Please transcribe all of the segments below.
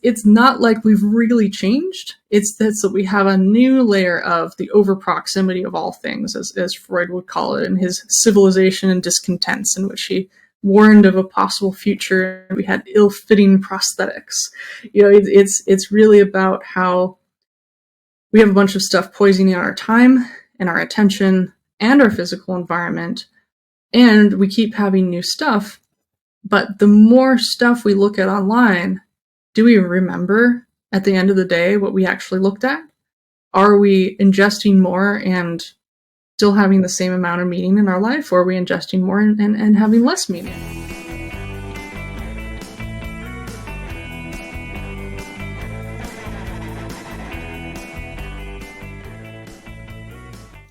it's not like we've really changed. It's that we have a new layer of the over proximity of all things, as Freud would call it, in his Civilization and Discontents, in which he warned of a possible future. We had ill-fitting prosthetics. It's really about how we have a bunch of stuff poisoning our time and our attention and our physical environment, and we keep having new stuff. But the more stuff we look at online, do we remember at the end of the day what we actually looked at? Are we ingesting more and still having the same amount of meaning in our life, or are we ingesting more and having less meaning?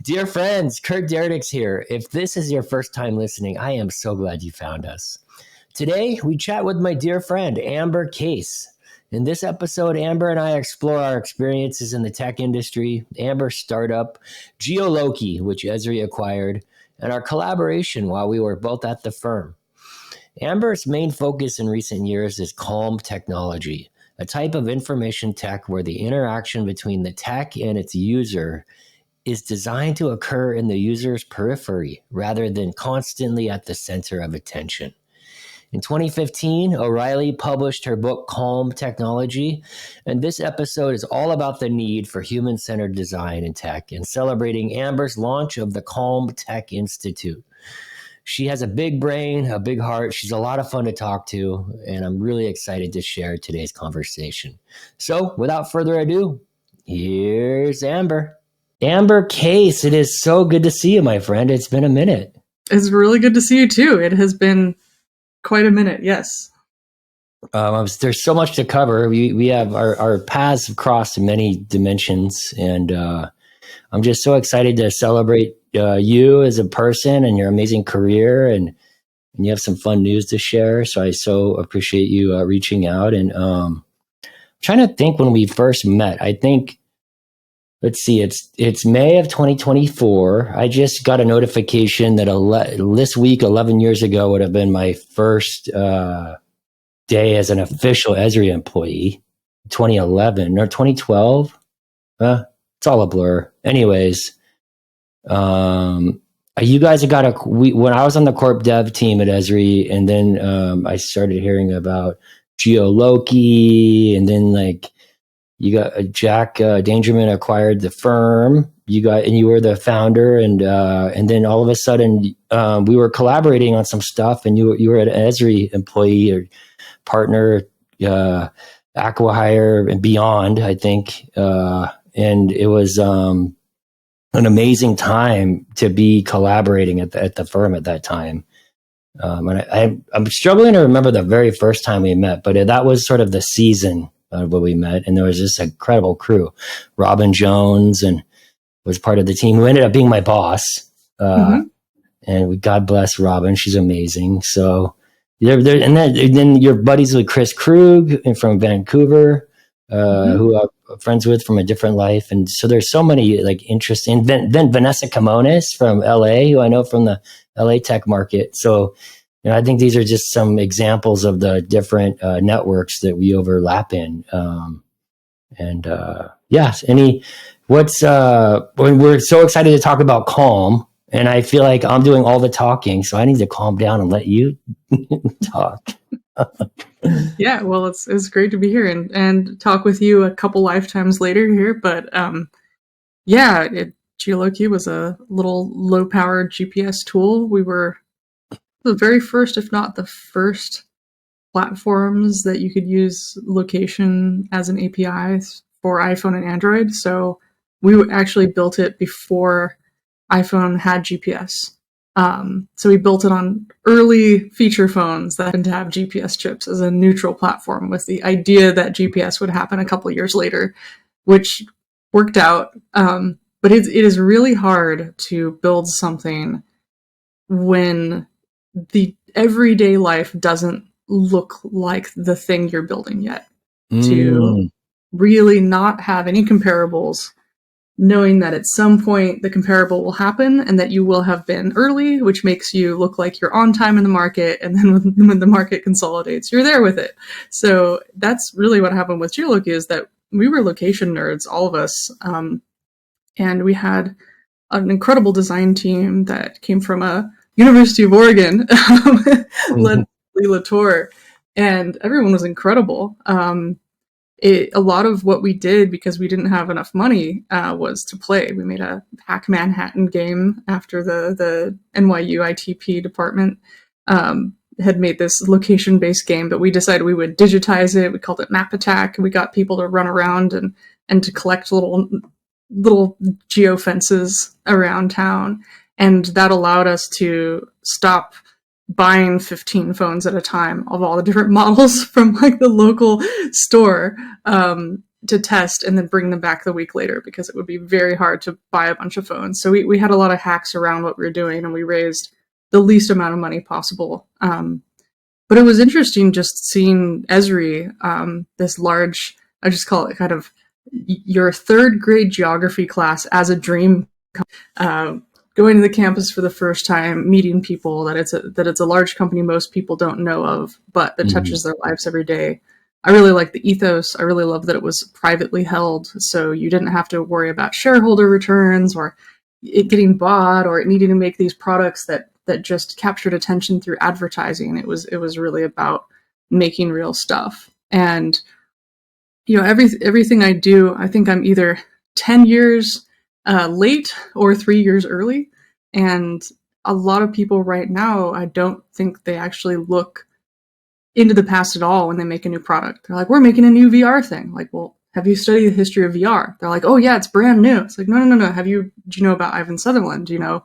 Dear friends, Kurt Derdix here. If this is your first time listening, I am so glad you found us. Today, we chat with my dear friend, Amber Case. In this episode, Amber and I explore our experiences in the tech industry, Amber's startup, Geoloqi, which Esri acquired, and our collaboration while we were both at the firm. Amber's main focus in recent years is calm technology, a type of information tech where the interaction between the tech and its user is designed to occur in the user's periphery rather than constantly at the center of attention. In 2015, O'Reilly published her book, Calm Technology, and this episode is all about the need for human-centered design in tech and celebrating Amber's launch of the Calm Tech Institute. She has a big brain, a big heart. She's a lot of fun to talk to, and I'm really excited to share today's conversation. So, without further ado, here's Amber. Amber Case, it is so good to see you, my friend. It's been a minute. It's really good to see you, too. It has been quite a minute, yes. There's so much to cover. We have our paths have crossed in many dimensions, and I'm just so excited to celebrate you as a person and your amazing career, and you have some fun news to share. So I so appreciate you reaching out. And I'm trying to think when we first met. I think, let's see, it's May of 2024. I just got a notification that this week, 11 years ago, would have been my first day as an official Esri employee. 2011 or 2012. It's all a blur. Anyways, you guys have got when I was on the corp dev team at Esri, and then I started hearing about Geoloqi, and then you got Jack Dangerman acquired the firm. You were the founder, and then all of a sudden we were collaborating on some stuff, and you were an Esri employee or partner, Acquihire and beyond, I think, and it was an amazing time to be collaborating at the firm at that time. And I'm struggling to remember the very first time we met, but that was sort of the season when we met, and there was this incredible crew. Robin Jones and was part of the team, who ended up being my boss. And God bless Robin, she's amazing. So and then your buddies with Chris Krug from Vancouver, who I'm friends with from a different life, and so there's so many interesting. Then Vanessa Camones from LA, who I know from the LA tech market. So I think these are just some examples of the different networks that we overlap in. We're so excited to talk about calm, and I feel like I'm doing all the talking, so I need to calm down and let you talk. Yeah, well, it's great to be here and talk with you a couple lifetimes later here. But Geoloqi was a little low-powered GPS tool. We were the very first, if not the first, platforms that you could use location as an API for iPhone and Android. So we actually built it before iPhone had GPS. So we built it on early feature phones that happened to have GPS chips as a neutral platform, with the idea that GPS would happen a couple of years later, which worked out. But it is really hard to build something when the everyday life doesn't look like the thing you're building yet. To really not have any comparables, knowing that at some point the comparable will happen and that you will have been early, which makes you look like you're on time in the market. And then when the market consolidates, you're there with it. So that's really what happened with Geoloqi, is that we were location nerds, all of us. And we had an incredible design team that came from a University of Oregon, led by Lee Latour, and everyone was incredible. A lot of what we did, because we didn't have enough money, was to play. We made a Hack Manhattan game after the NYU ITP department had made this location-based game, but we decided we would digitize it. We called it Map Attack, and we got people to run around and to collect little geofences around town. And that allowed us to stop buying 15 phones at a time of all the different models from like the local store to test, and then bring them back the week later, because it would be very hard to buy a bunch of phones. So we had a lot of hacks around what we were doing, and we raised the least amount of money possible. But it was interesting just seeing Esri, this large, I just call it kind of your third grade geography class as a dream, going to the campus for the first time, meeting people, that it's a large company most people don't know of, but that touches their lives every day. I really like the ethos. I really love that it was privately held, so you didn't have to worry about shareholder returns or it getting bought or it needing to make these products that just captured attention through advertising. It was really about making real stuff. And everything I do, I think I'm either 10 years late or 3 years early. And a lot of people right now, I don't think they actually look into the past at all when they make a new product. They're like, we're making a new VR thing. Like, well, have you studied the history of VR? They're like, oh yeah, it's brand new. It's like, no. Do you know about Ivan Sutherland? Do you know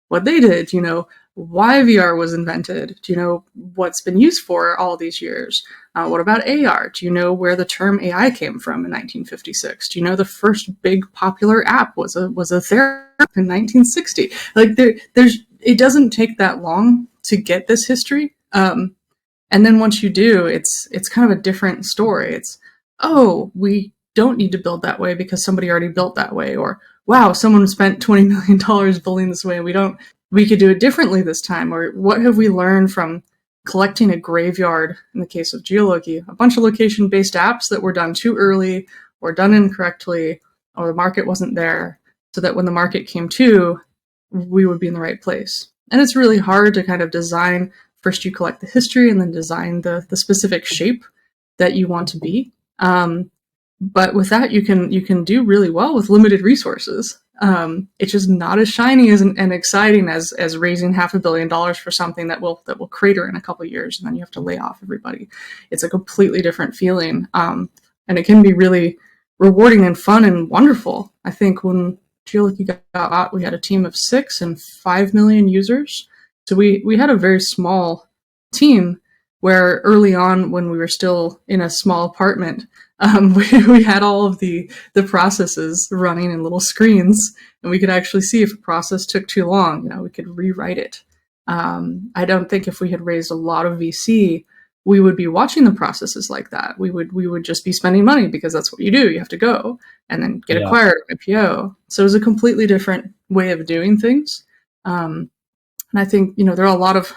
what they did? Do you know why VR was invented? Do you know what's been used for all these years? What about AR? Do you know where the term AI came from in 1956? Do you know the first big popular app was a therapy in 1960? Like it doesn't take that long to get this history. And then once you do, it's kind of a different story. It's, oh, we don't need to build that way because somebody already built that way. Or, wow, someone spent $20 million building this way. We could do it differently this time. Or what have we learned from collecting a graveyard, in the case of Geoloqi, a bunch of location-based apps that were done too early or done incorrectly, or the market wasn't there, so that when the market came to, we would be in the right place. And it's really hard to kind of design. First you collect the history and then design the specific shape that you want to be. But with that, you can do really well with limited resources. It's just not as shiny and exciting as raising $500 million for something that will crater in a couple of years, and then you have to lay off everybody. It's a completely different feeling, and it can be really rewarding and fun and wonderful. I think when Geoloqi got out, we had a team of 6 and 5 million users. So we had a very small team, where early on, when we were still in a small apartment, we had all of the processes running in little screens, and we could actually see if a process took too long. We could rewrite it. I don't think if we had raised a lot of VC, we would be watching the processes like that. We would just be spending money because that's what you do. You have to go and then get acquired or IPO. So it was a completely different way of doing things. And I think, there are a lot of,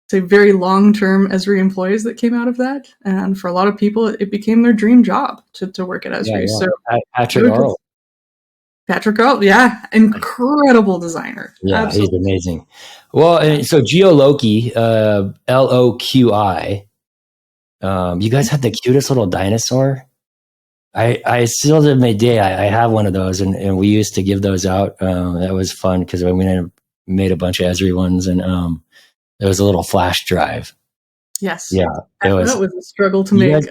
say, very long-term Esri employees that came out of that. And for a lot of people, it became their dream job to work at Esri. Yeah. So Patrick Earl. Patrick Earl, yeah, incredible designer. Yeah, absolutely. He's amazing. Well, so Geoloqi, LOQI, you guys had the cutest little dinosaur. I still to my day, I have one of those, and we used to give those out. That was fun because we made a bunch of Esri ones, and there was a little flash drive. Yes. Yeah. That was a struggle to make.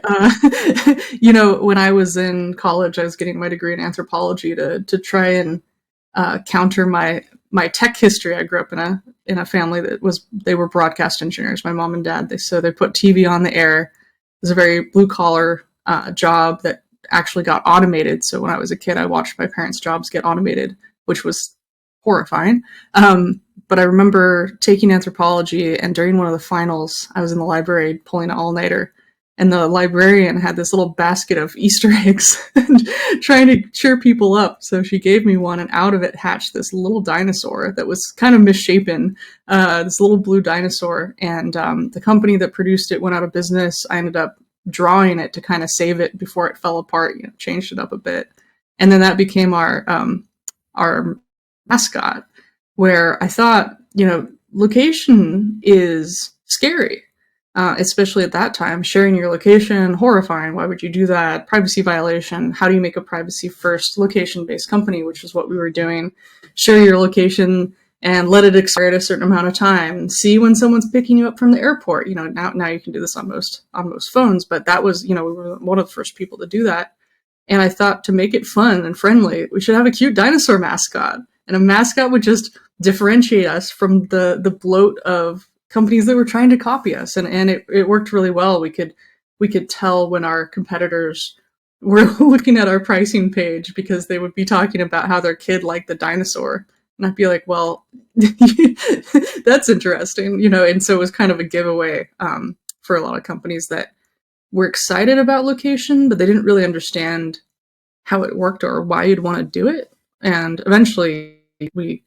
When I was in college, I was getting my degree in anthropology to try and counter my tech history. I grew up in a family they were broadcast engineers, my mom and dad. They put TV on the air. It was a very blue collar job that actually got automated. So when I was a kid, I watched my parents' jobs get automated, which was horrifying. But I remember taking anthropology, and during one of the finals, I was in the library pulling an all-nighter, and the librarian had this little basket of Easter eggs and trying to cheer people up. So she gave me one, and out of it hatched this little dinosaur that was kind of misshapen, this little blue dinosaur. And the company that produced it went out of business. I ended up drawing it to kind of save it before it fell apart, changed it up a bit. And then that became our mascot, where I thought, location is scary. Especially at that time, sharing your location, horrifying. Why would you do that? Privacy violation. How do you make a privacy first location based company, which is what we were doing? Share your location and let it expire at a certain amount of time. See when someone's picking you up from the airport. Now you can do this on most phones, but that was, we were one of the first people to do that. And I thought, to make it fun and friendly, we should have a cute dinosaur mascot. And a mascot would just differentiate us from the bloat of companies that were trying to copy us, and it worked really well. We could tell when our competitors were looking at our pricing page, because they would be talking about how their kid liked the dinosaur, and I'd be like, well, that's interesting, and so it was kind of a giveaway for a lot of companies that were excited about location, but they didn't really understand how it worked or why you'd want to do it. And eventually we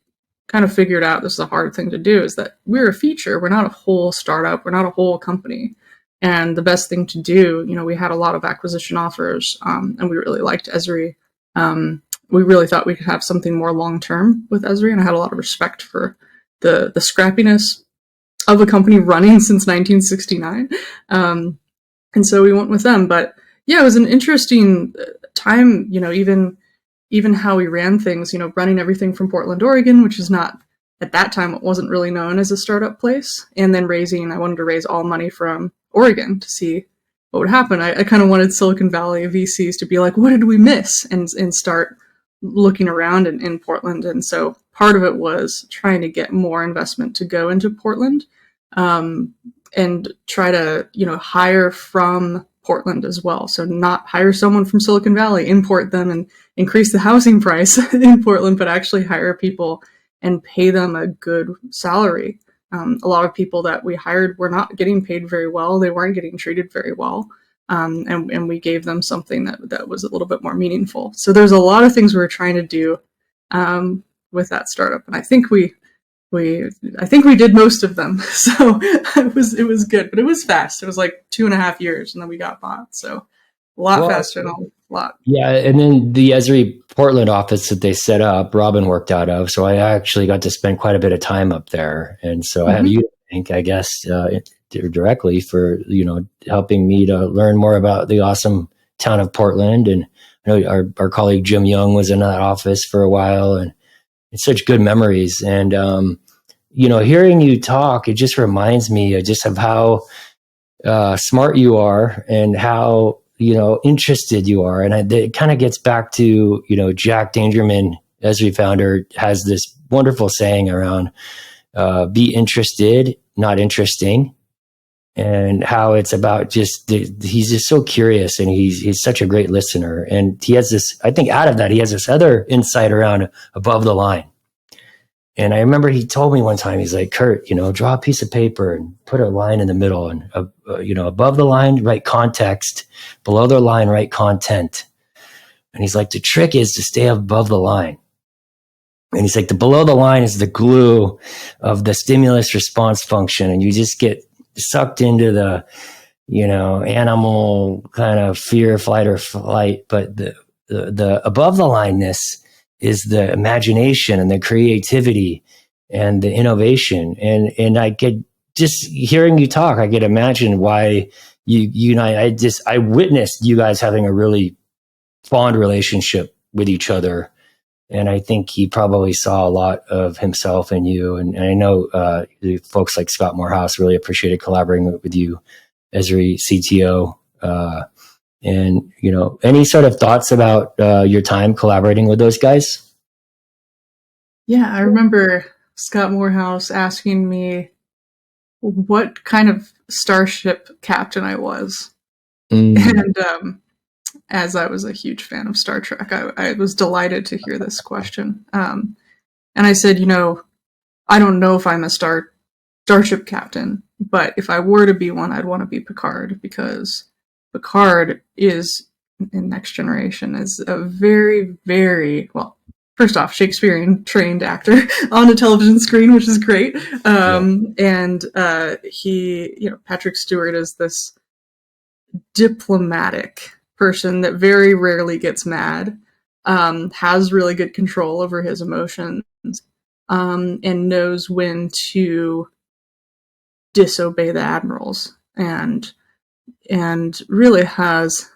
kind of figured out, this is a hard thing to do, is that we're a feature. We're not a whole startup. We're not a whole company. And the best thing to do, we had a lot of acquisition offers, and we really liked Esri. We really thought we could have something more long-term with Esri, and I had a lot of respect for the scrappiness of a company running since 1969. And so we went with them. But yeah, it was an interesting time, even how we ran things, running everything from Portland, Oregon, which is not, at that time, it wasn't really known as a startup place. And then I wanted to raise all money from Oregon to see what would happen. I kind of wanted Silicon Valley VCs to be like, what did we miss? And start looking around in Portland. And so part of it was trying to get more investment to go into Portland, and try to, hire from Portland as well. So not hire someone from Silicon Valley, import them and increase the housing price in Portland, but actually hire people and pay them a good salary. A lot of people that we hired were not getting paid very well. They weren't getting treated very well. And we gave them something that was a little bit more meaningful. So there's a lot of things we were trying to do with that startup. And I think we did most of them. So it was good, but it was fast. It was like 2.5 years, and then we got bought. So a lot faster and a lot. Yeah. And then the Esri Portland office that they set up, Robin worked out of. So I actually got to spend quite a bit of time up there. And so I have you to thank, I guess, directly for, helping me to learn more about the awesome town of Portland. And I know our colleague Jim Young was in that office for a while, and it's such good memories. And, hearing you talk, it just reminds me just of how smart you are and how, interested you are. And it kind of gets back to, Jack Dangerman, Esri founder, has this wonderful saying around be interested, not interesting. And how it's about he's just so curious, and he's such a great listener. And he has this, I think out of that, he has this other insight around above the line. And I remember he told me one time, he's like, Kurt, draw a piece of paper and put a line in the middle, and, above the line, write context, below the line, write content. And he's like, the trick is to stay above the line. And he's like, the below the line is the glue of the stimulus response function. And you just get sucked into the, animal kind of fear, flight or flight. But the above the lineness is the imagination and the creativity and the innovation. And I could, just hearing you talk, I could imagine why you and I witnessed you guys having a really fond relationship with each other. And I think he probably saw a lot of himself in you. And I know folks like Scott Morehouse really appreciated collaborating with you, Esri CTO. And, any sort of thoughts about your time collaborating with those guys? Yeah, I remember Scott Morehouse asking me what kind of starship captain I was. And as I was a huge fan of Star Trek, I was delighted to hear this question. And I said, I don't know if I'm a starship captain, but if I were to be one, I'd want to be Picard, because Picard is in Next Generation is a very, very well. First off, Shakespearean trained actor on a television screen, which is great. And he, Patrick Stewart is this diplomatic person that very rarely gets mad, has really good control over his emotions, and knows when to disobey the admirals, and really has,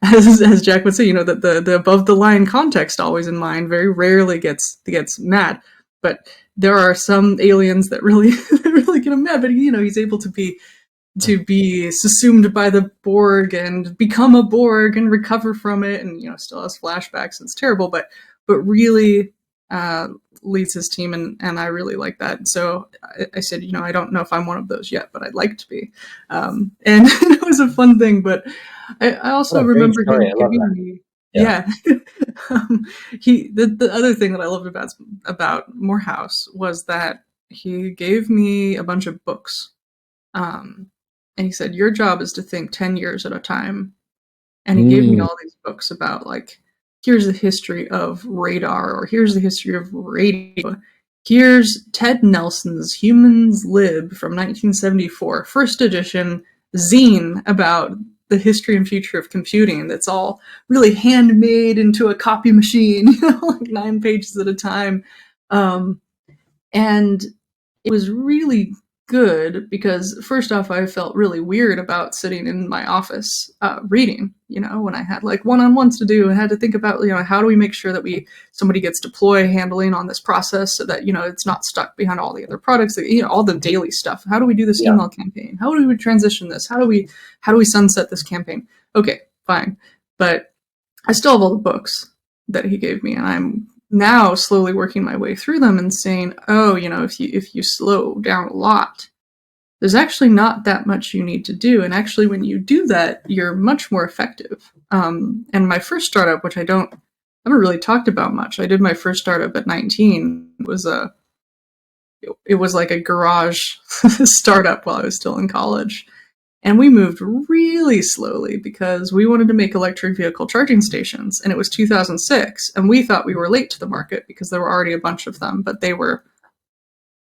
as Jack would say, that the above the line context always in mind. Very rarely gets mad, but there are some aliens that really really get him mad. But he's able to be subsumed by the Borg and become a Borg and recover from it, and still has flashbacks. And it's terrible, but really leads his team, and I really like that. So I said, I don't know if I'm one of those yet, but I'd like to be. And it was a fun thing. But I also remember him giving me, the other thing that I loved about Morehouse was that he gave me a bunch of books. And he said, your job is to think 10 years at a time. And he gave me all these books about, like, here's the history of radar, or here's the history of radio. Here's Ted Nelson's Humans Lib from 1974, first edition zine about the history and future of computing. That's all really handmade into a copy machine, like 9 pages at a time. And it was really good because, first off, I felt really weird about sitting in my office reading, when I had like one-on-ones to do and had to think about, how do we make sure that somebody gets deploy handling on this process so that, it's not stuck behind all the other products, all the daily stuff. How do we do this email campaign? How do we transition this? How do we sunset this campaign? Okay, fine. But I still have all the books that he gave me, and I'm now slowly working my way through them and saying, if you slow down a lot, there's actually not that much you need to do. And actually, when you do that, you're much more effective. And my first startup, which I haven't really talked about much. I did my first startup at 19. It was like a garage startup while I was still in college. And we moved really slowly because we wanted to make electric vehicle charging stations. And it was 2006. And we thought we were late to the market because there were already a bunch of them, but they were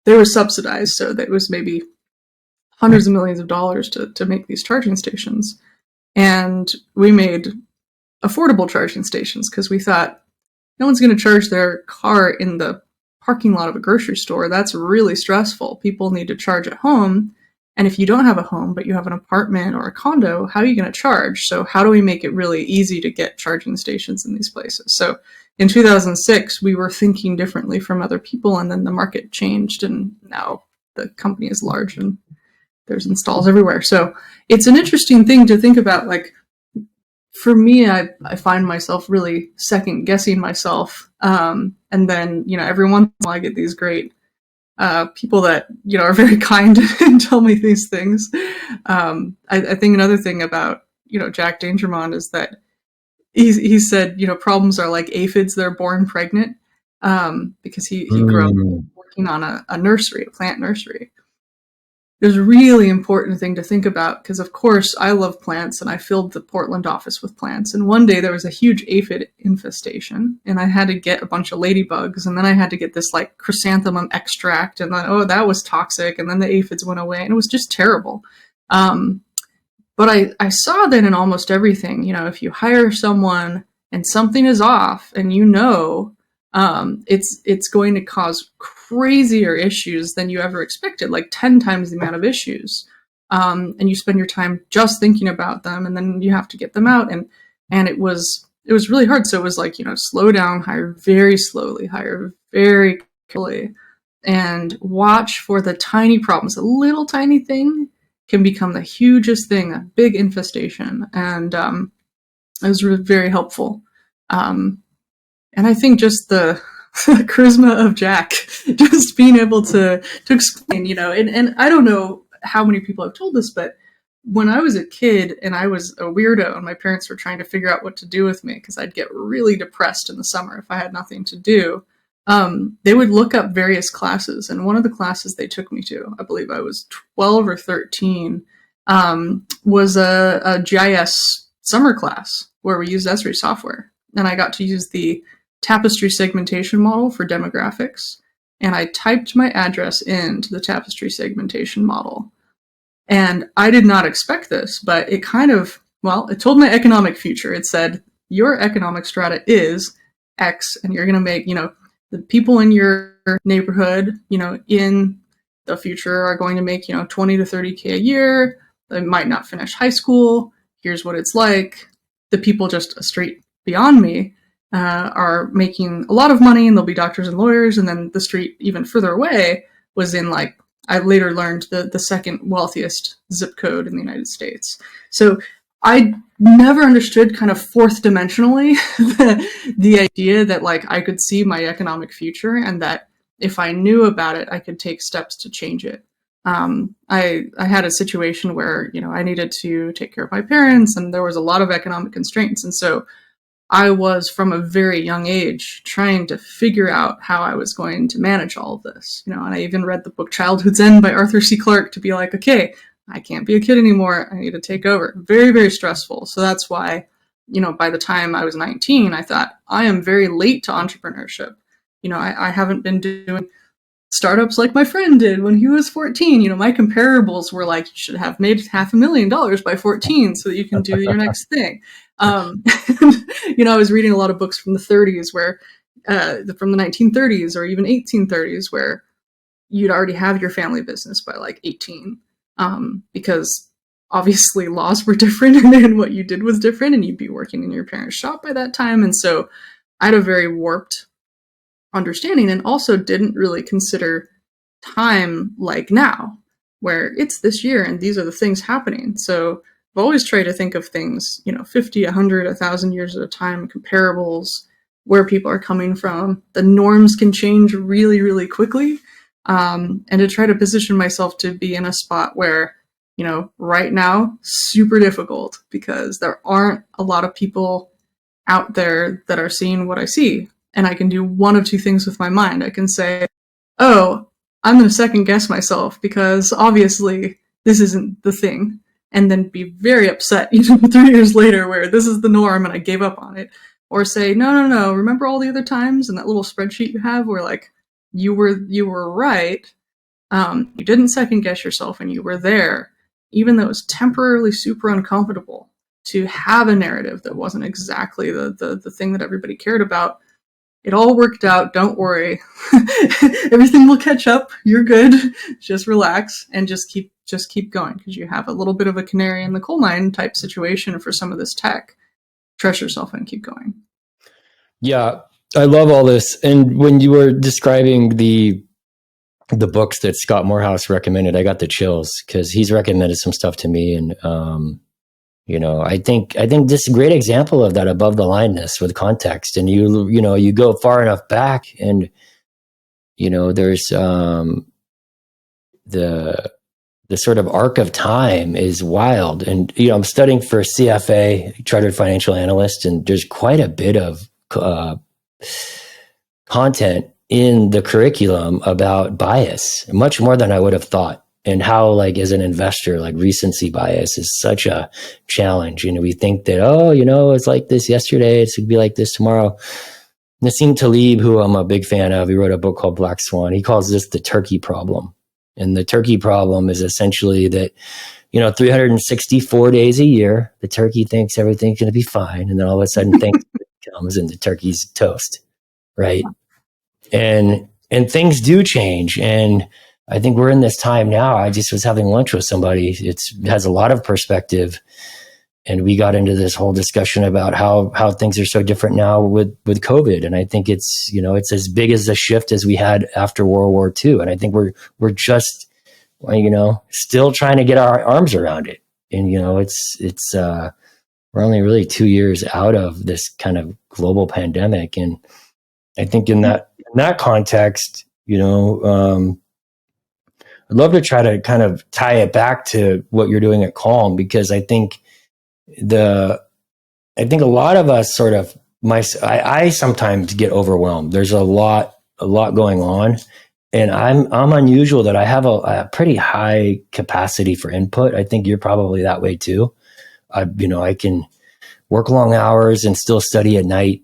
subsidized. So that was maybe hundreds of millions of dollars to make these charging stations. And we made affordable charging stations because we thought no one's going to charge their car in the parking lot of a grocery store. That's really stressful. People need to charge at home. And if you don't have a home, but you have an apartment or a condo, how are you going to charge? So how do we make it really easy to get charging stations in these places? So in 2006, we were thinking differently from other people, and then the market changed, and now the company is large and there's installs everywhere. So it's an interesting thing to think about. Like, for me, I find myself really second guessing myself. And then, every once in a while I get these great people that, are very kind and tell me these things. I think another thing about, Jack Dangermond is that he said, problems are like aphids, they're born pregnant, because he grew up working on a nursery, a plant nursery. There's a really important thing to think about because, of course, I love plants and I filled the Portland office with plants. And one day there was a huge aphid infestation and I had to get a bunch of ladybugs, and then I had to get this like chrysanthemum extract, and then, that was toxic. And then the aphids went away and it was just terrible. But I saw that in almost everything. If you hire someone and something is off and it's going to cause crazier issues than you ever expected, like 10 times the amount of issues. And you spend your time just thinking about them, and then you have to get them out. And it was really hard. So it was like, slow down, hire very slowly, hire very carefully, and watch for the tiny problems. A little tiny thing can become the hugest thing, a big infestation. And it was very helpful. And I think just the charisma of Jack, just being able to explain, and I don't know how many people have told this, but when I was a kid and I was a weirdo and my parents were trying to figure out what to do with me because I'd get really depressed in the summer if I had nothing to do, they would look up various classes. And one of the classes they took me to, I believe I was 12 or 13, was a GIS summer class where we used Esri software. And I got to use the tapestry segmentation model for demographics. And I typed my address into the tapestry segmentation model. And I did not expect this, but it kind of, well, it told my economic future. It said, your economic strata is X, and you're going to make, the people in your neighborhood, in the future are going to make, 20 to 30K a year. They might not finish high school. Here's what it's like. The people just a street beyond me are making a lot of money, and they'll be doctors and lawyers. And then the street even further away was in, like, I later learned, the second wealthiest zip code in the United States. So I never understood kind of fourth dimensionally the idea that, like, I could see my economic future, and that if I knew about it, I could take steps to change it. I had a situation where, I needed to take care of my parents, and there was a lot of economic constraints. And so I was, from a very young age, trying to figure out how I was going to manage all of this. And I even read the book Childhood's End by Arthur C. Clarke to be like, okay, I can't be a kid anymore. I need to take over. Very, very stressful. So that's why, by the time I was 19, I thought, I am very late to entrepreneurship. I haven't been doing startups like my friend did when he was 14. My comparables were like, you should have made $500,000 by 14 so that you can do your next thing. I was reading a lot of books from the 30s where, from the 1930s or even 1830s, where you'd already have your family business by like 18, because obviously laws were different and what you did was different, and you'd be working in your parents' shop by that time. And so I had a very warped understanding, and also didn't really consider time like now, where it's this year and these are the things happening. So I've always tried to think of things, 50, 100, 1,000 years at a time, comparables, where people are coming from. The norms can change really, really quickly. And to try to position myself to be in a spot where, right now, super difficult, because there aren't a lot of people out there that are seeing what I see. And I can do one of two things with my mind. I can say, oh, I'm going to second guess myself because obviously this isn't the thing. And then be very upset, 3 years later, where this is the norm and I gave up on it. Or say, no, remember all the other times in that little spreadsheet you have where, like, you were right. You didn't second guess yourself, and you were there, even though it was temporarily super uncomfortable to have a narrative that wasn't exactly the thing that everybody cared about. It all worked out. Don't worry. Everything will catch up. You're good. Just relax and just keep going, because you have a little bit of a canary in the coal mine type situation for some of this tech. Trust yourself and keep going. Yeah, I love all this. And when you were describing the books that Scott Morehouse recommended, I got the chills, because he's recommended some stuff to me. And, I think this is a great example of that above the lineness with context. And you go far enough back, and, there's, the sort of arc of time is wild. And, I'm studying for CFA, Chartered Financial Analyst, and there's quite a bit of content in the curriculum about bias, much more than I would have thought. And how, like, as an investor, like, recency bias is such a challenge. We think that, it's like this yesterday, it's going to be like this tomorrow. Nassim Taleb, who I'm a big fan of, he wrote a book called Black Swan. He calls this the turkey problem. And the turkey problem is essentially that, 364 days a year, the turkey thinks everything's going to be fine. And then all of a sudden Thanksgiving comes and the turkey's toast, right? And things do change. And I think we're in this time now. I just was having lunch with somebody. It has a lot of perspective. And we got into this whole discussion about how things are so different now with COVID. And I think it's as big as a shift as we had after World War II. And I think we're just, still trying to get our arms around it. And, we're only really 2 years out of this kind of global pandemic. And I think in that context, I'd love to try to kind of tie it back to what you're doing at Calm, because I think a lot of us sort of, I sometimes get overwhelmed. There's a lot going on, and I'm unusual that I have a pretty high capacity for input. I think you're probably that way too. I can work long hours and still study at night.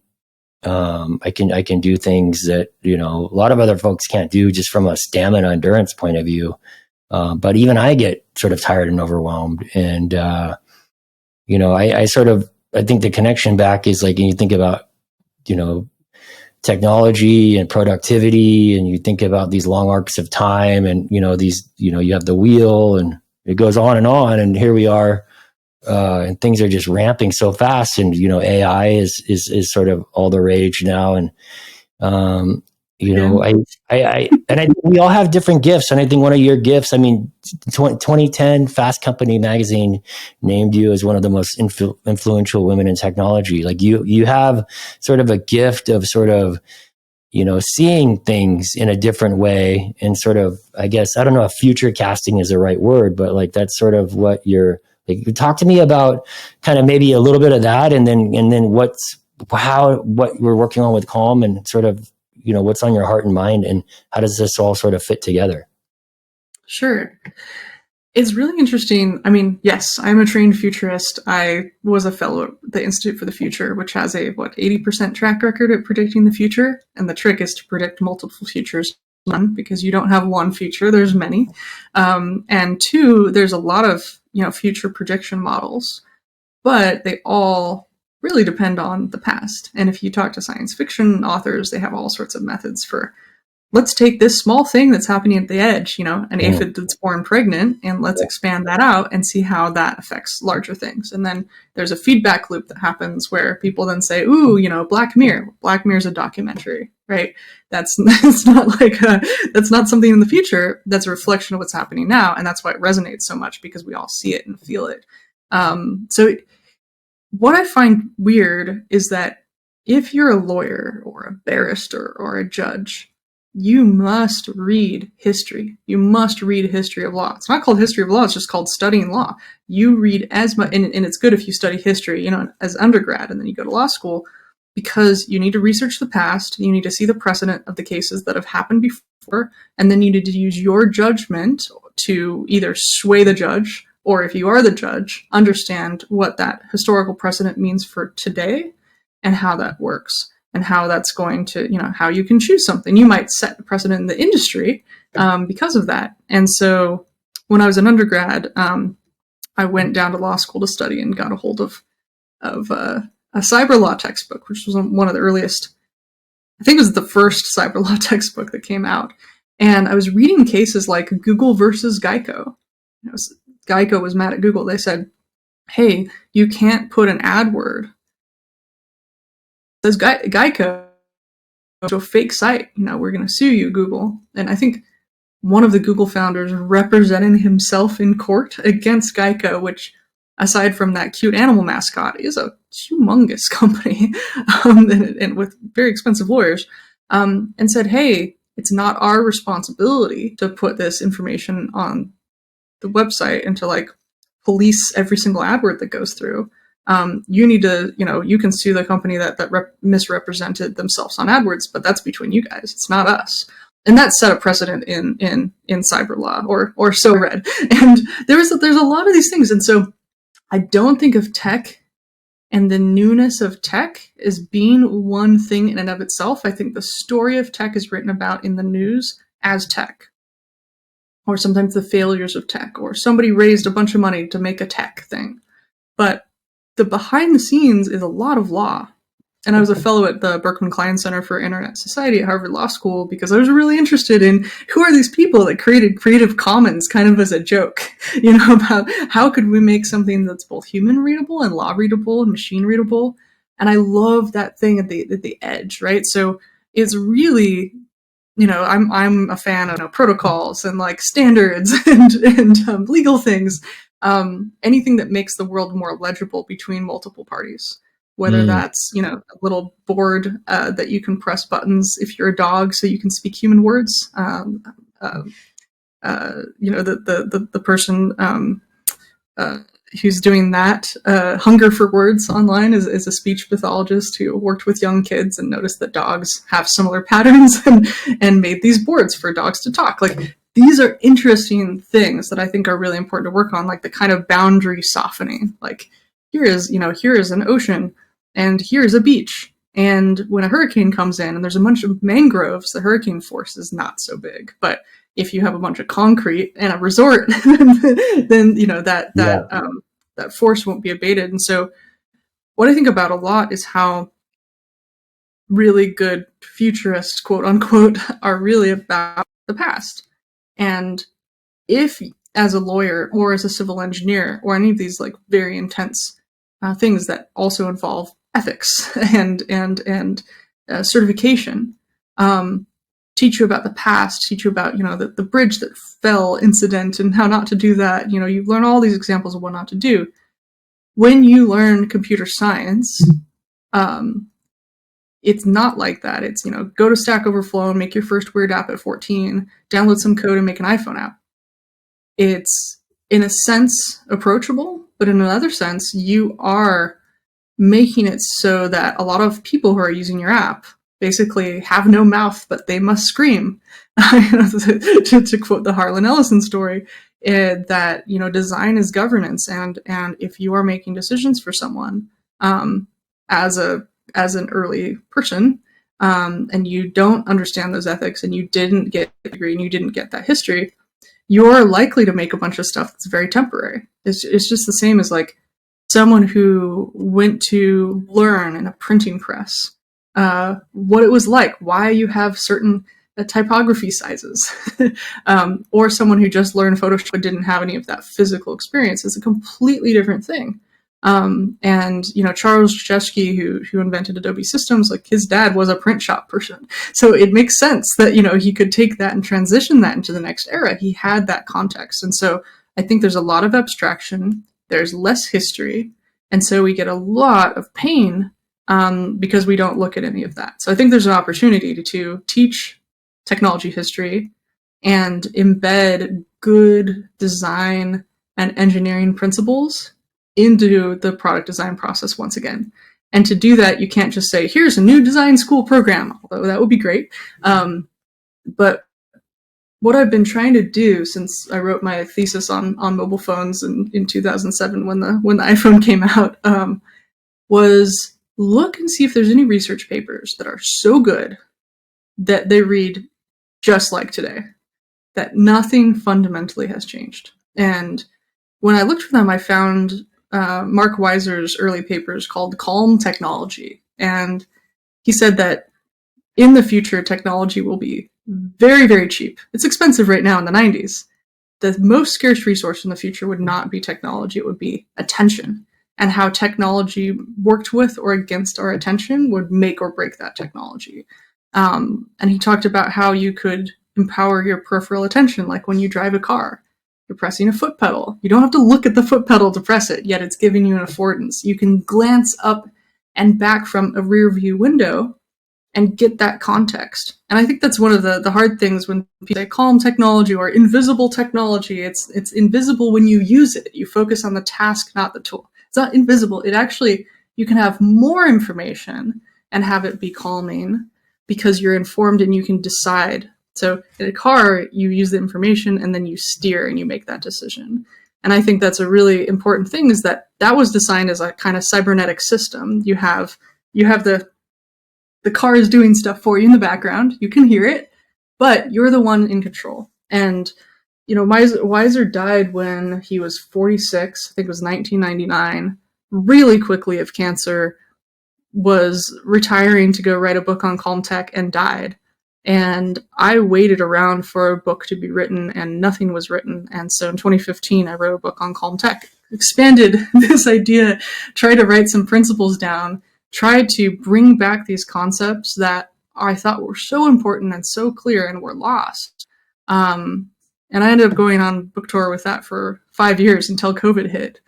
I can do things that, a lot of other folks can't do just from a stamina endurance point of view. But even I get sort of tired and overwhelmed. And, I think the connection back is like, when you think about, technology and productivity, and you think about these long arcs of time, and, you have the wheel, and it goes on, and here we are. And things are just ramping so fast, and AI is sort of all the rage now, and I we all have different gifts, and I think one of your gifts, I mean, 2010 Fast Company magazine named you as one of the most influential women in technology. Like you have sort of a gift of sort of seeing things in a different way, and sort of, I guess, I don't know if future casting is the right word, but like that's sort of what you're. Like, talk to me about kind of maybe a little bit of that, and then what we're working on with Calm, and sort of, what's on your heart and mind, and how does this all sort of fit together? Sure. It's really interesting. I mean, yes, I'm a trained futurist. I was a fellow at the Institute for the Future, which has a 80% track record at predicting the future. And the trick is to predict multiple futures. One, because you don't have one future, there's many. And two, there's a lot of, future prediction models, but they all really depend on the past. And if you talk to science fiction authors, they have all sorts of methods for, let's take this small thing that's happening at the edge, an aphid that's born pregnant, and let's expand that out and see how that affects larger things. And then there's a feedback loop that happens where people then say, ooh, Black Mirror. Black Mirror is a documentary, right? That's not something in the future. That's a reflection of what's happening now. And that's why it resonates so much, because we all see it and feel it. So what I find weird is that if you're a lawyer or a barrister or a judge, you must read history. You must read a history of law. It's not called history of law. It's just called studying law. You read as much, and it's good if you study history, as undergrad, and then you go to law school, because you need to research the past. You need to see the precedent of the cases that have happened before, and then you need to use your judgment to either sway the judge, or if you are the judge, understand what that historical precedent means for today and how that works. And how that's going to, how you can choose something. You might set a precedent in the industry because of that. And so when I was an undergrad, I went down to law school to study and got a hold of a cyber law textbook, which was one of the earliest. I think it was the first cyber law textbook that came out. And I was reading cases like Google versus Geico. Geico was mad at Google. They said, hey, you can't put an ad word. Says Geico to a fake site, we're going to sue you, Google. And I think one of the Google founders representing himself in court against Geico, which, aside from that cute animal mascot, is a humongous company, and with very expensive lawyers, and said, hey, it's not our responsibility to put this information on the website and to police every single AdWord that goes through. You need to, you can sue the company that misrepresented themselves on AdWords, but that's between you guys. It's not us. And that set a precedent in cyber law, or so read. And there's a lot of these things. And so I don't think of tech and the newness of tech as being one thing in and of itself. I think the story of tech is written about in the news as tech, or sometimes the failures of tech, or somebody raised a bunch of money to make a tech thing. But the behind the scenes is a lot of law. And I was a fellow at the Berkman Klein Center for Internet Society at Harvard Law School because I was really interested in who are these people that created Creative Commons kind of as a joke, about how could we make something that's both human readable and law readable and machine readable. And I love that thing at the edge, right? So it's really, I'm a fan of protocols and standards and legal things. Anything that makes the world more legible between multiple parties, whether that's, a little board that you can press buttons if you're a dog so you can speak human words. The person who's doing that. Hunger for Words online is a speech pathologist who worked with young kids and noticed that dogs have similar patterns and made these boards for dogs to talk. Like, these are interesting things that I think are really important to work on, like the kind of boundary softening. Like, here is an ocean and here's a beach. And when a hurricane comes in and there's a bunch of mangroves, the hurricane force is not so big. But if you have a bunch of concrete and a resort, then that force won't be abated. And so what I think about a lot is how really good futurists, quote unquote, are really about the past. And if, as a lawyer or as a civil engineer or any of these like very intense things that also involve ethics and certification, teach you about the past, teach you about, the bridge that fell incident and how not to do that. You learn all these examples of what not to do. When you learn computer science, it's not like that. It's, go to Stack Overflow and make your first weird app at 14, download some code and make an iPhone app. It's, in a sense, approachable, but in another sense, you are making it so that a lot of people who are using your app basically have no mouth, but they must scream. to quote the Harlan Ellison story, that, design is governance. And if you are making decisions for someone, as an early person, and you don't understand those ethics and you didn't get a degree and you didn't get that history, you're likely to make a bunch of stuff that's very temporary. It's just the same as like someone who went to learn in a printing press what it was like, why you have certain typography sizes, or someone who just learned Photoshop but didn't have any of that physical experience. Is a completely different thing. And Charles Geoloqi, who invented Adobe Systems, like his dad was a print shop person, so it makes sense that he could take that and transition that into the next era. He had that context, and so I think there's a lot of abstraction. There's less history, and so we get a lot of pain because we don't look at any of that. So I think there's an opportunity to teach technology history and embed good design and engineering principles into the product design process once again. And to do that, you can't just say, here's a new design school program, although that would be great. But what I've been trying to do since I wrote my thesis on mobile phones in 2007 when the iPhone came out, was look and see if there's any research papers that are so good that they read just like today, that nothing fundamentally has changed. And when I looked for them, I found Mark Weiser's early papers called Calm Technology. And he said that in the future, technology will be very, very cheap. It's expensive right now in the 90s. The most scarce resource in the future would not be technology, it would be attention. And how technology worked with or against our attention would make or break that technology. And he talked about how you could empower your peripheral attention, like when you drive a car. You're pressing a foot pedal. You don't have to look at the foot pedal to press it, yet it's giving you an affordance. You can glance up and back from a rear view window and get that context. And I think that's one of the hard things when people say calm technology or invisible technology. It's invisible when you use it. You focus on the task, not the tool. It's not invisible. It actually, you can have more information and have it be calming because you're informed and you can decide. So in a car, you use the information and then you steer and you make that decision. And I think that's a really important thing, is that was designed as a kind of cybernetic system. You have the car is doing stuff for you in the background. You can hear it, but you're the one in control. And, Weiser died when he was 46. I think it was 1999, really quickly of cancer, was retiring to go write a book on calm tech and died. And I waited around for a book to be written and nothing was written. And so in 2015, I wrote a book on calm tech, expanded this idea, tried to write some principles down, tried to bring back these concepts that I thought were so important and so clear and were lost. And I ended up going on book tour with that for 5 years until COVID hit.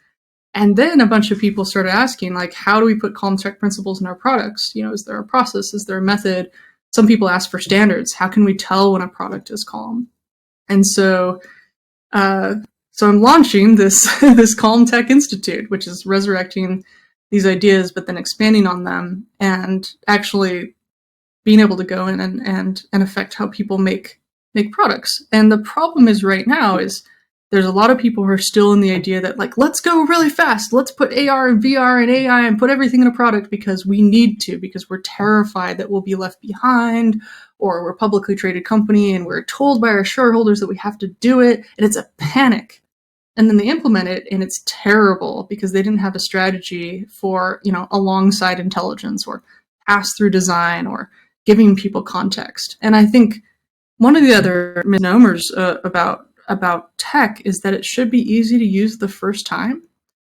And then a bunch of people started asking, like, how do we put calm tech principles in our products? Is there a process? Is there a method? Some people ask for standards. How can we tell when a product is calm? And so So I'm launching this this Calm Tech Institute, which is resurrecting these ideas, but then expanding on them and actually being able to go in and affect how people make products. And the problem is right now is there's a lot of people who are still in the idea that, like, let's go really fast. Let's put AR and VR and AI and put everything in a product because we need to, because we're terrified that we'll be left behind, or we're a publicly traded company and we're told by our shareholders that we have to do it. And it's a panic. And then they implement it and it's terrible because they didn't have a strategy for, alongside intelligence or pass-through design or giving people context. And I think one of the other misnomers about tech is that it should be easy to use the first time.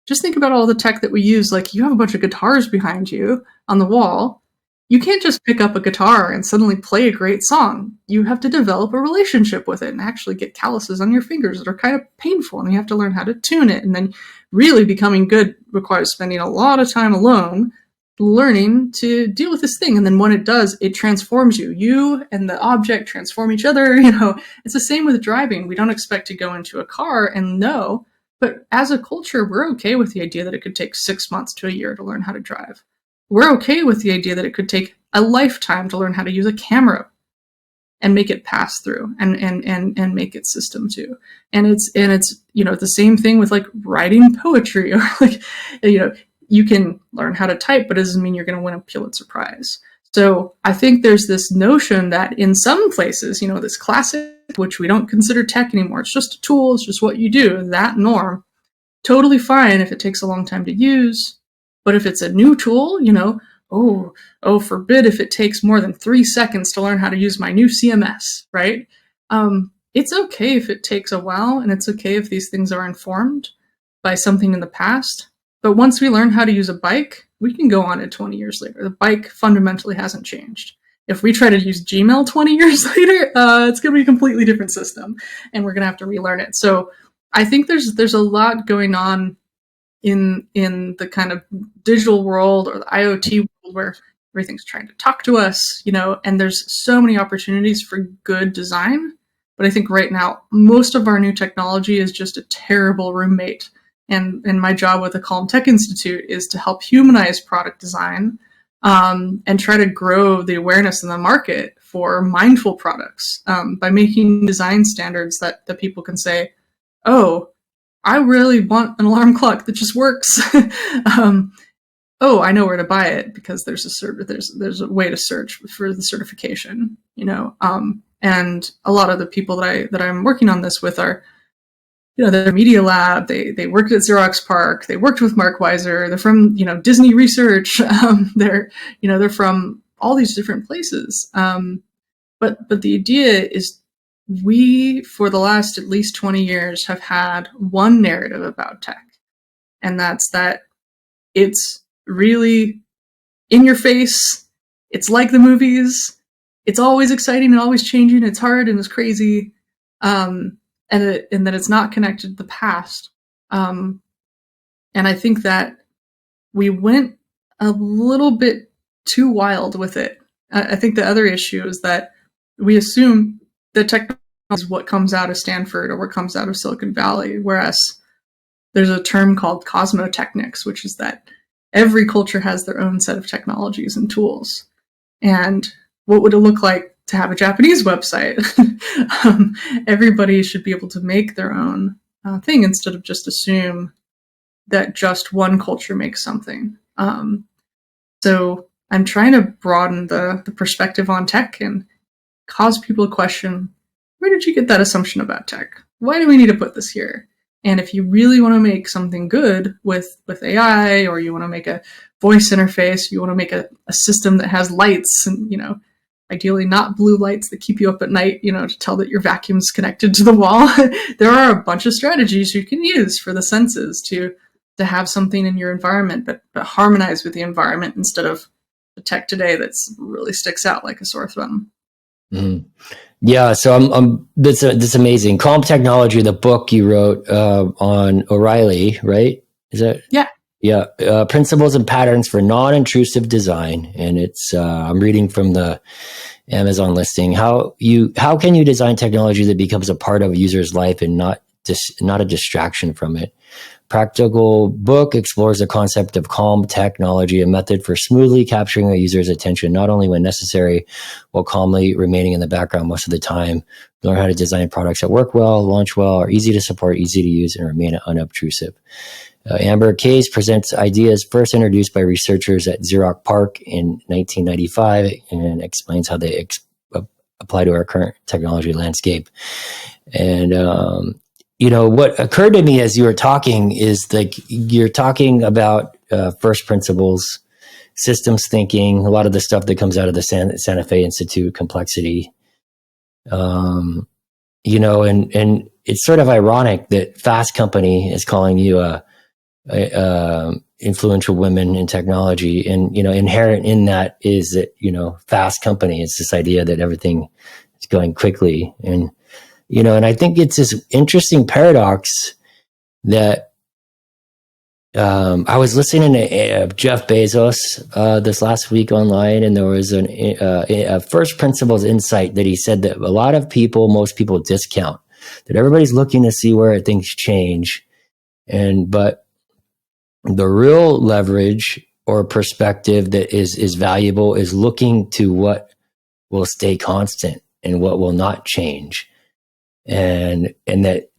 Just think about all the tech that we use. Like, you have a bunch of guitars behind you on the wall. You can't just pick up a guitar and suddenly play a great song. You have to develop a relationship with it and actually get calluses on your fingers that are kind of painful, and you have to learn how to tune it. And then really becoming good requires spending a lot of time alone learning to deal with this thing. And then when it does, it transforms you. You and the object transform each other. It's the same with driving. We don't expect to go into a car and know, but as a culture, we're okay with the idea that it could take 6 months to a year to learn how to drive. We're okay with the idea that it could take a lifetime to learn how to use a camera and make it pass through and make it system too. And it's the same thing with like writing poetry, or like, you can learn how to type, but it doesn't mean you're going to win a Pulitzer Prize. So I think there's this notion that in some places, this classic, which we don't consider tech anymore, it's just a tool, it's just what you do, that norm, totally fine if it takes a long time to use. But if it's a new tool, forbid if it takes more than 3 seconds to learn how to use my new CMS, right? It's okay if it takes a while, and it's okay if these things are informed by something in the past. But once we learn how to use a bike, we can go on it 20 years later. The bike fundamentally hasn't changed. If we try to use Gmail 20 years later, it's going to be a completely different system, and we're going to have to relearn it. So I think there's a lot going on in the kind of digital world or the IoT world where everything's trying to talk to us, and there's so many opportunities for good design. But I think right now, most of our new technology is just a terrible roommate. And my job with the Calm Tech Institute is to help humanize product design and try to grow the awareness in the market for mindful products by making design standards that people can say, oh, I really want an alarm clock that just works. I know where to buy it because there's a way to search for the certification, and a lot of the people that I'm working on this with are, they're Media Lab, they worked at Xerox PARC, they worked with Mark Weiser, they're from, Disney Research, they're from all these different places. But the idea is we, for the last at least 20 years, have had one narrative about tech. And that's that it's really in your face. It's like the movies. It's always exciting and always changing. It's hard and it's crazy. And that it's not connected to the past. And I think that we went a little bit too wild with it. I think the other issue is that we assume that technology is what comes out of Stanford or what comes out of Silicon Valley, whereas there's a term called cosmotechnics, which is that every culture has their own set of technologies and tools. And what would it look like to have a Japanese website? Everybody should be able to make their own thing instead of just assume that just one culture makes something. So I'm trying to broaden the perspective on tech and cause people to question, where did you get that assumption about tech? Why do we need to put this here? And if you really want to make something good with AI, or you want to make a voice interface, you want to make a system that has lights and, ideally not blue lights that keep you up at night, to tell that your vacuum's connected to the wall. There are a bunch of strategies you can use for the senses to have something in your environment, but harmonize with the environment instead of the tech today that's really sticks out like a sore thumb. Mm-hmm. Yeah, so that's amazing. Calm Technology, the book you wrote on O'Reilly, right? Is that? Yeah. Principles and Patterns for Non-Intrusive Design, and it's I'm reading from the Amazon listing. How can you design technology that becomes a part of a user's life and not not a distraction from it. Practical book explores the concept of calm technology, a method for smoothly capturing a user's attention, not only when necessary, while calmly remaining in the background most of the time. Learn how to design products that work well, launch well, are easy to support, easy to use, and remain unobtrusive. Amber Case presents ideas first introduced by researchers at Xerox PARC in 1995 and explains how they apply to our current technology landscape. And, what occurred to me as you were talking is like you're talking about first principles, systems thinking, a lot of the stuff that comes out of the Santa Fe Institute, complexity. And it's sort of ironic that Fast Company is calling you a influential women in technology, and inherent in that is that Fast Company is this idea that everything is going quickly, and I think it's this interesting paradox that I was listening to Jeff Bezos this last week online, and there was a first principles insight that he said that a lot of most people discount, that everybody's looking to see where things change, but the real leverage or perspective that is valuable is looking to what will stay constant and what will not change. And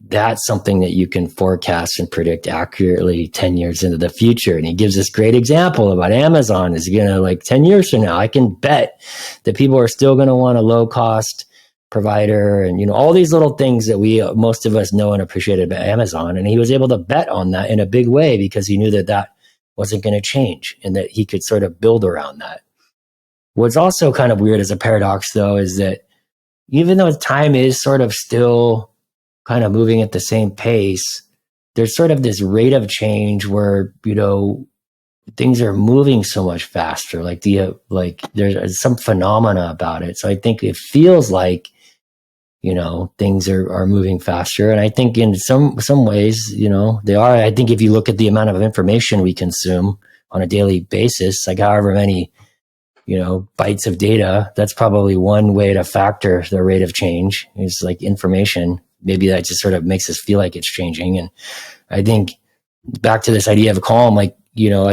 that's something that you can forecast and predict accurately 10 years into the future. And he gives this great example about Amazon is going to, like, 10 years from now, I can bet that people are still going to want a low cost provider, and all these little things that most of us know and appreciate about Amazon. And he was able to bet on that in a big way because he knew that wasn't going to change and that he could sort of build around that. What's also kind of weird as a paradox, though, is that even though time is sort of still kind of moving at the same pace, there's sort of this rate of change where things are moving so much faster. Like there's some phenomena about it. So I think it feels like things are moving faster. And I think in some ways, they are. I think if you look at the amount of information we consume on a daily basis, like however many, bytes of data, that's probably one way to factor the rate of change is like information. Maybe that just sort of makes us feel like it's changing. And I think back to this idea of calm, I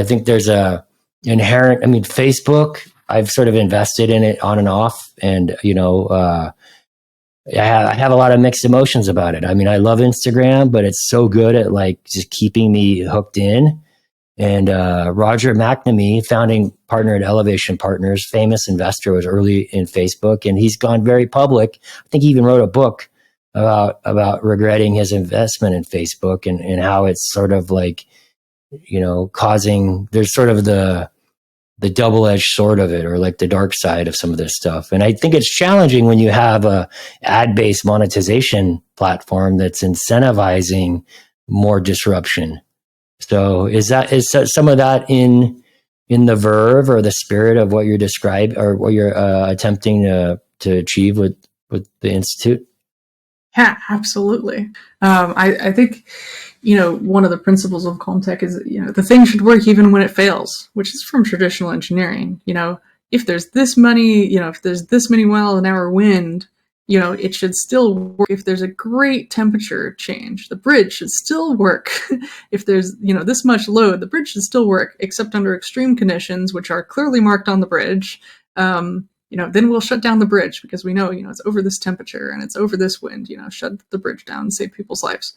think there's a inherent, Facebook, I've sort of invested in it on and off. And, I have a lot of mixed emotions about it. I love Instagram, but it's so good at like just keeping me hooked in. And Roger McNamee, founding partner at Elevation Partners, famous investor, was early in Facebook, and he's gone very public. I think he even wrote a book about regretting his investment in Facebook and how it's sort of like, causing, there's sort of the double-edged sword of it, or like the dark side of some of this stuff. And I think it's challenging when you have a ad-based monetization platform that's incentivizing more disruption. So is some of that in the verve or the spirit of what you're describing or what you're attempting to achieve with the Institute? Yeah, absolutely. I think, one of the principles of calm tech is, the thing should work even when it fails, which is from traditional engineering. If there's this many, if there's this many mile an hour wind, it should still work. If there's a great temperature change, the bridge should still work. If there's, this much load, the bridge should still work, except under extreme conditions, which are clearly marked on the bridge. Then we'll shut down the bridge because we know, it's over this temperature and it's over this wind, shut the bridge down and save people's lives.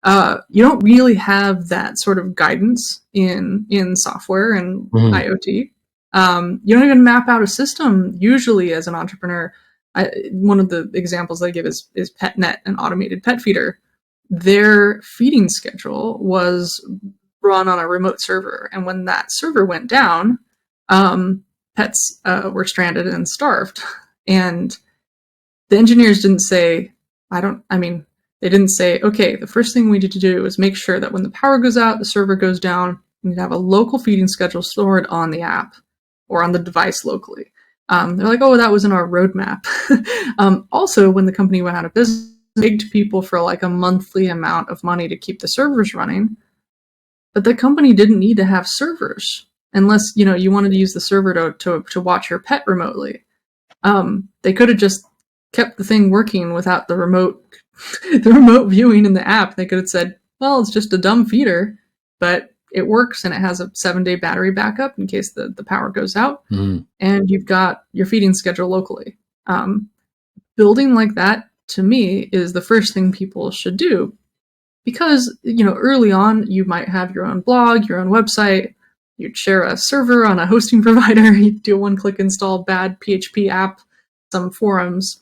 You don't really have that sort of guidance in software and IoT. You don't even map out a system usually as an entrepreneur. One of the examples I give is PetNet, an automated pet feeder. Their feeding schedule was run on a remote server. And when that server went down, pets were stranded and starved. And the engineers didn't say, they didn't say, okay, the first thing we need to do is make sure that when the power goes out, the server goes down, we need to have a local feeding schedule stored on the app or on the device locally. They're like, oh, that was in our roadmap. Also, when the company went out of business, begged people for like a monthly amount of money to keep the servers running. But the company didn't need to have servers unless, you wanted to use the server to watch your pet remotely. They could have just kept the thing working without the remote the remote viewing in the app, they could have said, well, it's just a dumb feeder, but it works and it has a 7-day battery backup in case the power goes out. And you've got your feeding schedule locally. Building like that, to me, is the first thing people should do. Because, early on, you might have your own blog, your own website, you'd share a server on a hosting provider, you'd do a one-click install bad PHP app, some forums.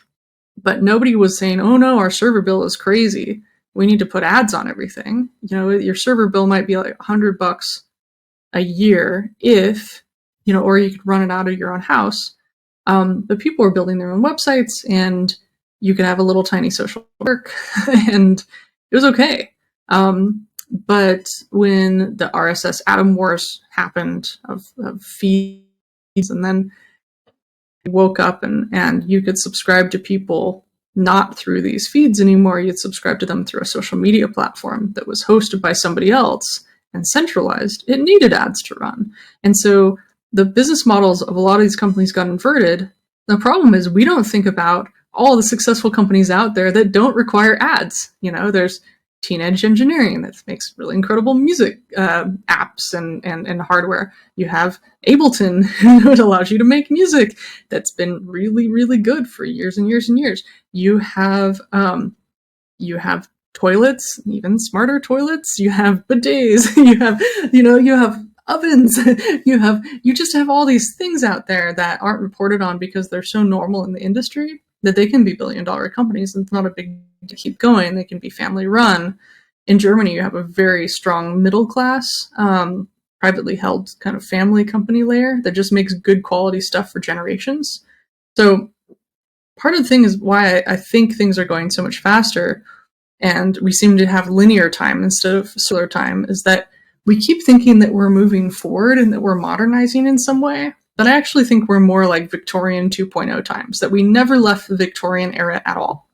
But nobody was saying, oh no, our server bill is crazy. We need to put ads on everything. Your server bill might be like $100 a year if, or you could run it out of your own house. But people were building their own websites, and you could have a little tiny social network, and it was okay. But when the RSS atom wars happened of feeds, and then you woke up and you could subscribe to people not through these feeds anymore, you'd subscribe to them through a social media platform that was hosted by somebody else and centralized, it needed ads to run. And so the business models of a lot of these companies got inverted. The problem is we don't think about all the successful companies out there that don't require ads. There's Teenage Engineering that makes really incredible music apps and hardware. You have Ableton, that allows you to make music. That's been really, really good for years and years and years. You have toilets, even smarter toilets. You have bidets. You have ovens. You just have all these things out there that aren't reported on because they're so normal in the industry that they can be billion-dollar companies. And it's not a big to keep going. They can be family run. In Germany, you have a very strong middle class, privately held kind of family company layer that just makes good quality stuff for generations. So part of the thing is why I think things are going so much faster and we seem to have linear time instead of circular time is that we keep thinking that we're moving forward and that we're modernizing in some way. But I actually think we're more like Victorian 2.0 times, that we never left the Victorian era at all.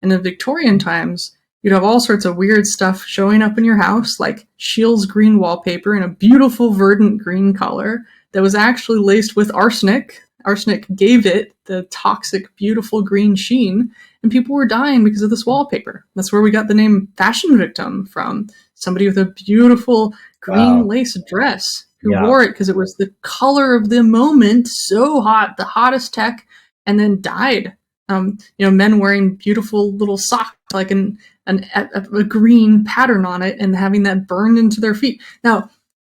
In the Victorian times, you'd have all sorts of weird stuff showing up in your house, like Scheele's green wallpaper in a beautiful verdant green color that was actually laced with arsenic. Arsenic gave it the toxic, beautiful green sheen, and people were dying because of this wallpaper. That's where we got the name fashion victim from. Somebody with a beautiful green lace dress who wore it because it was the color of the moment, so hot, the hottest tech, and then died. Men wearing beautiful little socks, like a green pattern on it, and having that burned into their feet. Now,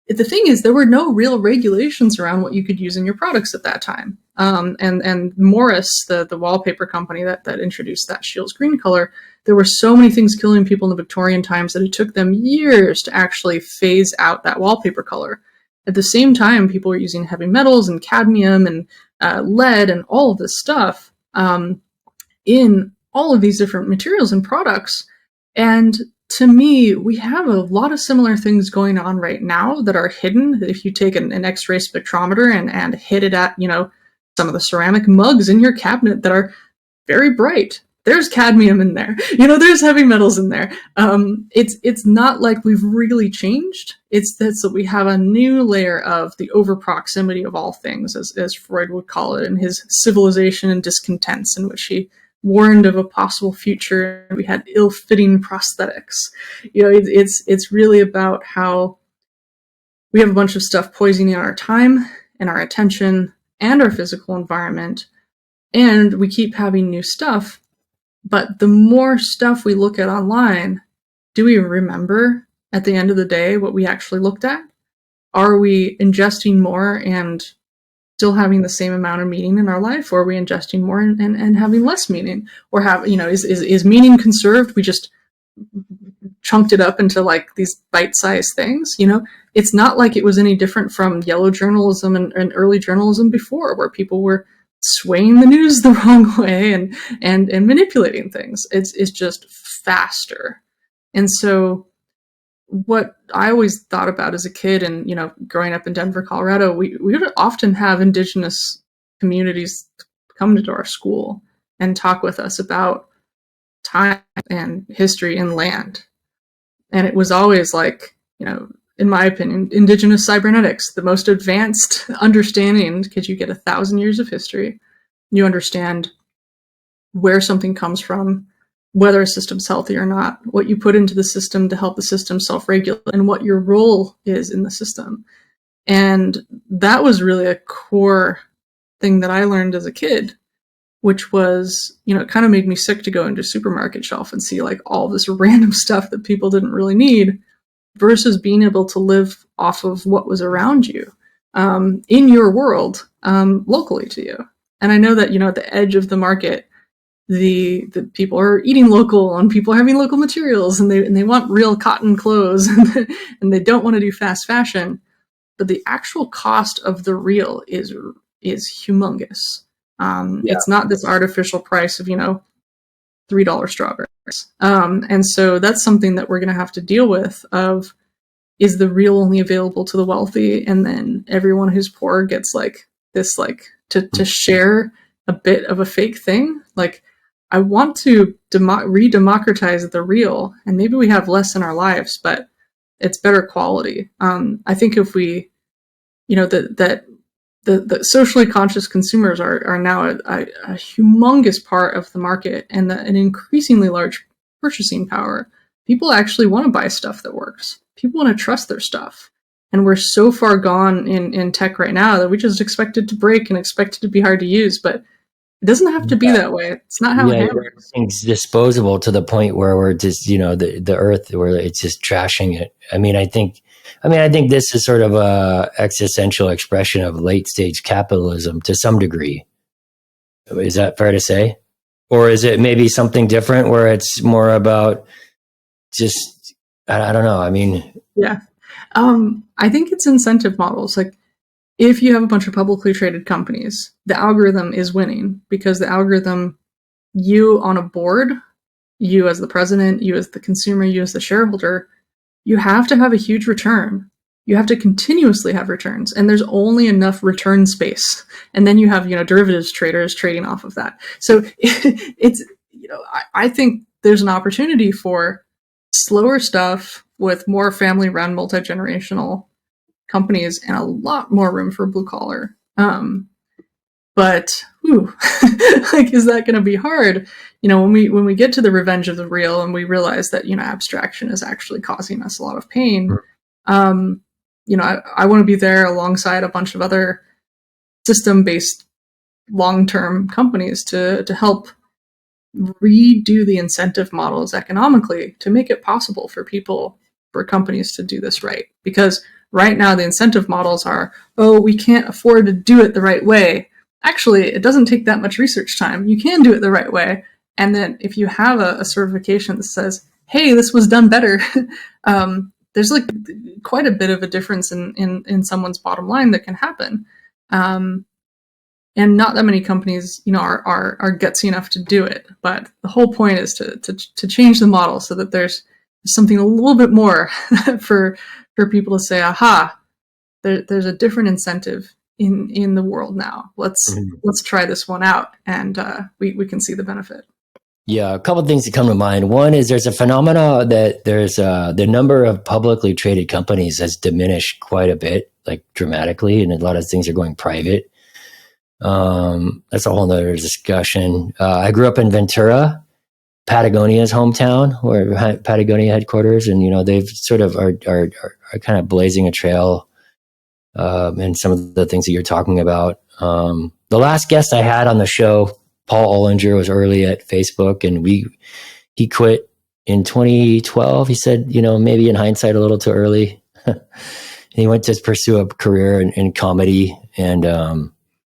the thing is, there were no real regulations around what you could use in your products at that time. And Morris, the wallpaper company that introduced that Scheele's green color, there were so many things killing people in the Victorian times that it took them years to actually phase out that wallpaper color. At the same time, people were using heavy metals and cadmium and lead and all of this stuff in all of these different materials and products. And to me, we have a lot of similar things going on right now that are hidden. If you take an X-ray spectrometer and hit it at, some of the ceramic mugs in your cabinet that are very bright, there's cadmium in there. There's heavy metals in there. It's not like we've really changed. It's that we have a new layer of the over proximity of all things, as Freud would call it, in his Civilization and Discontents, in which he warned of a possible future. We had ill-fitting prosthetics. It's really about how we have a bunch of stuff poisoning our time and our attention and our physical environment, and we keep having new stuff. But the more stuff we look at online, do we remember at the end of the day what we actually looked at? Are we ingesting more and still having the same amount of meaning in our life, or are we ingesting more and having less meaning? Or is meaning conserved? We just chunked it up into like these bite-sized things. It's not like it was any different from yellow journalism and early journalism before, where people were swaying the news the wrong way and manipulating things. It's just faster. And so what I always thought about as a kid and, growing up in Denver, Colorado, we would often have indigenous communities come to our school and talk with us about time and history and land. And it was always like, in my opinion, indigenous cybernetics, the most advanced understanding, because you get 1,000 years of history. You understand where something comes from, whether a system's healthy or not, what you put into the system to help the system self-regulate, and what your role is in the system. And that was really a core thing that I learned as a kid, which was, it kind of made me sick to go into a supermarket shelf and see like all this random stuff that people didn't really need, versus being able to live off of what was around you, in your world, locally to you. And I know that, at the edge of the market, the people are eating local, and people are having local materials, and they want real cotton clothes, and they don't want to do fast fashion. But the actual cost of the real is humongous. It's not this artificial price of, $3 strawberries. And so that's something that we're going to have to deal with, of, is the real only available to the wealthy, and then everyone who's poor gets like this, like to share a bit of a fake thing. Like, I want to re-democratize the real, and maybe we have less in our lives, but it's better quality. I think if we, that the socially conscious consumers are now a humongous part of the market, and an increasingly large purchasing power. People actually want to buy stuff that works. People want to trust their stuff. And we're so far gone in tech right now that we just expect it to break and expect it to be hard to use, but it doesn't have to be that way. It's not how it happens. Everything's disposable to the point where we're just, the earth, where it's just trashing it. I think this is sort of a existential expression of late stage capitalism to some degree. Is that fair to say? Or is it maybe something different where it's more about just, I don't know. Yeah. I think it's incentive models. Like, if you have a bunch of publicly traded companies, the algorithm is winning, because the algorithm, you on a board, you as the president, you as the consumer, you as the shareholder, you have to have a huge return. You have to continuously have returns, and there's only enough return space. And then you have, derivatives traders trading off of that. So it's, I think there's an opportunity for slower stuff with more family-run, multi-generational companies, and a lot more room for blue collar. But like, is that going to be hard? When we get to the revenge of the real, and we realize that, abstraction is actually causing us a lot of pain. I want to be there alongside a bunch of other system-based long-term companies to help redo the incentive models economically to make it possible for companies to do this right. Because right now the incentive models are, we can't afford to do it the right way. Actually, it doesn't take that much research time. You can do it the right way. And then if you have a certification that says, hey, this was done better, there's like quite a bit of a difference in someone's bottom line that can happen. And not that many companies, are gutsy enough to do it. But the whole point is to change the model so that there's something a little bit more for people to say, aha, there's a different incentive in the world now. Let's try this one out, and we can see the benefit. Yeah, a couple of things that come to mind. One is there's a phenomena that there's the number of publicly traded companies has diminished quite a bit, like dramatically, and a lot of things are going private. That's a whole other discussion. I grew up in Ventura, Patagonia's hometown, where Patagonia headquarters, and they've sort of are kind of blazing a trail, and some of the things that you're talking about. The last guest I had on the show, Paul Ollinger, was early at Facebook, and he quit in 2012. He said, maybe in hindsight, a little too early. He went to pursue a career in comedy, and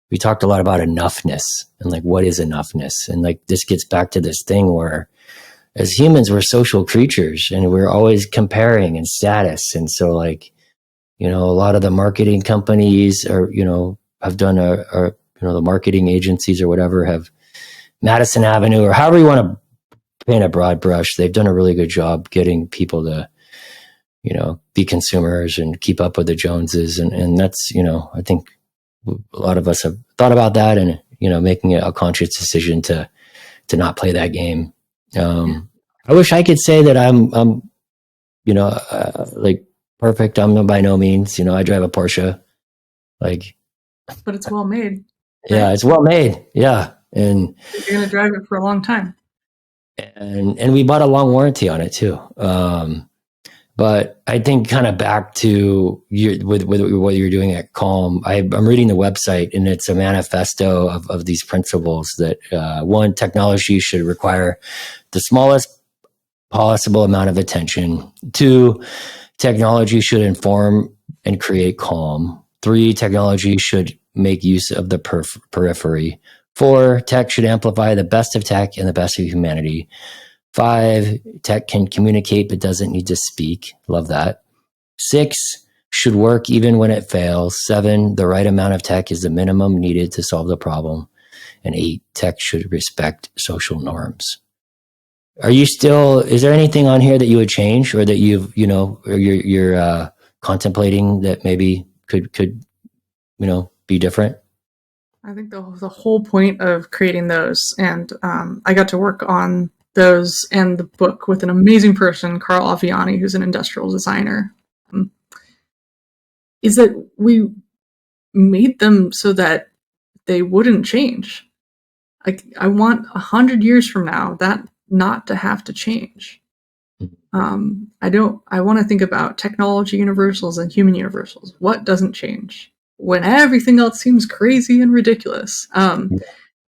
we talked a lot about enoughness and like, what is enoughness? And like, this gets back to this thing where as humans, we're social creatures, and we're always comparing and status. And so like, a lot of the marketing companies have done the marketing agencies or whatever have Madison Avenue, or however you want to paint a broad brush. They've done a really good job getting people to, be consumers and keep up with the Joneses. And that's, I think a lot of us have thought about that, and, making a conscious decision to not play that game. I wish I could say that I'm like perfect. I'm by no means, I drive a Porsche, like, but it's well made. Yeah, right? It's well made. Yeah. And you're going to drive it for a long time. and we bought a long warranty on it too. But I think kind of back to with what you're doing at Calm, I'm reading the website, and it's a manifesto of these principles that one, technology should require the smallest possible amount of attention. Two, technology should inform and create calm. Three, technology should make use of the periphery. Four, tech should amplify the best of tech and the best of humanity. Five, tech can communicate but doesn't need to speak. Love that. Six, should work even when it fails. Seven, the right amount of tech is the minimum needed to solve the problem. And eight, tech should respect social norms. Is there anything on here that you would change, or that you're contemplating that maybe could be different? I think the whole point of creating those, and I got to work on those and the book with an amazing person, Carl Aviani, who's an industrial designer, is that we made them so that they wouldn't change. I want 100 years from now that not to have to change. I want to think about technology universals and human universals. What doesn't change when everything else seems crazy and ridiculous?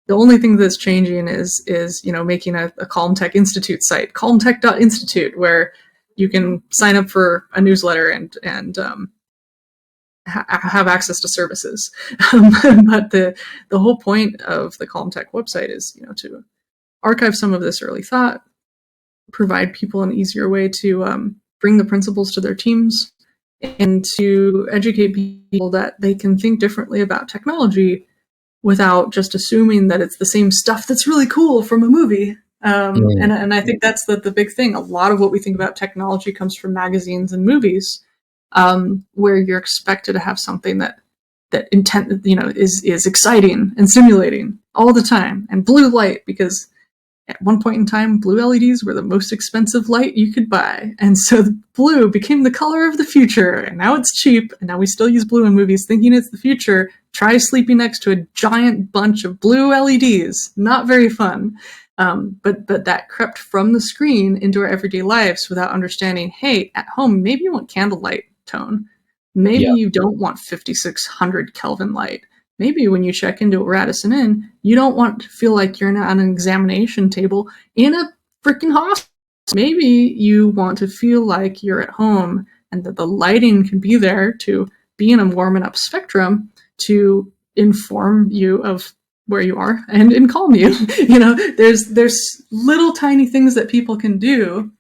The only thing that's changing is making a Calm Tech Institute site, calmtech.institute, where you can sign up for a newsletter and have access to services. But the whole point of the Calm Tech website is to archive some of this early thought, provide people an easier way to bring the principles to their teams, and to educate people that they can think differently about technology without just assuming that it's the same stuff that's really cool from a movie. And I think that's the big thing. A lot of what we think about technology comes from magazines and movies, where you're expected to have something that is exciting and stimulating all the time, and blue light, because at one point in time, blue LEDs were the most expensive light you could buy. And so the blue became the color of the future, and now it's cheap, and now we still use blue in movies thinking it's the future. Try sleeping next to a giant bunch of blue LEDs. Not very fun. But that crept from the screen into our everyday lives without understanding, hey, at home, maybe you want candlelight tone. Maybe you don't want 5600 Kelvin light. Maybe when you check into a Radisson Inn, you don't want to feel like you're on an examination table in a freaking hospital. Maybe you want to feel like you're at home, and that the lighting can be there to be in a warm enough spectrum to inform you of where you are and calm you. There's little tiny things that people can do,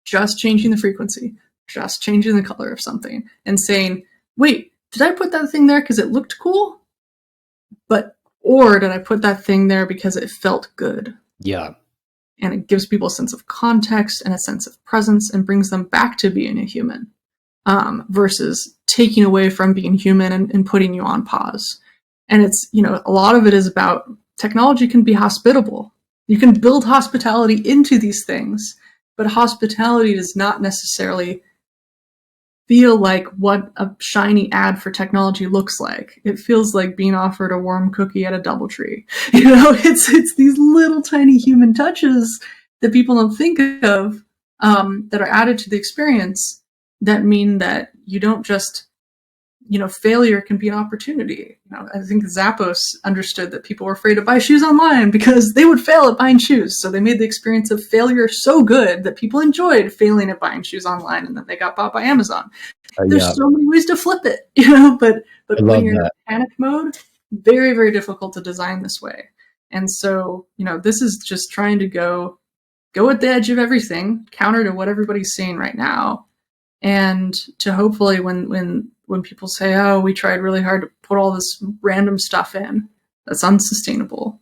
just changing the frequency, just changing the color of something, and saying, wait, did I put that thing there because it looked cool? Or did I put that thing there because it felt good? Yeah. And it gives people a sense of context and a sense of presence, and brings them back to being a human, versus taking away from being human and putting you on pause. And it's, a lot of it is about technology can be hospitable. You can build hospitality into these things, but hospitality does not necessarily feel like what a shiny ad for technology looks like. It feels like being offered a warm cookie at a DoubleTree. It's these little tiny human touches that people don't think of, that are added to the experience, that mean that you don't just, failure can be an opportunity. I think Zappos understood that people were afraid to buy shoes online because they would fail at buying shoes. So they made the experience of failure so good that people enjoyed failing at buying shoes online, and then they got bought by Amazon. There's so many ways to flip it, but when you're in panic mode, very, very difficult to design this way. And so, this is just trying to go at the edge of everything, counter to what everybody's saying right now. And to hopefully when people say, oh, we tried really hard to put all this random stuff in, that's unsustainable.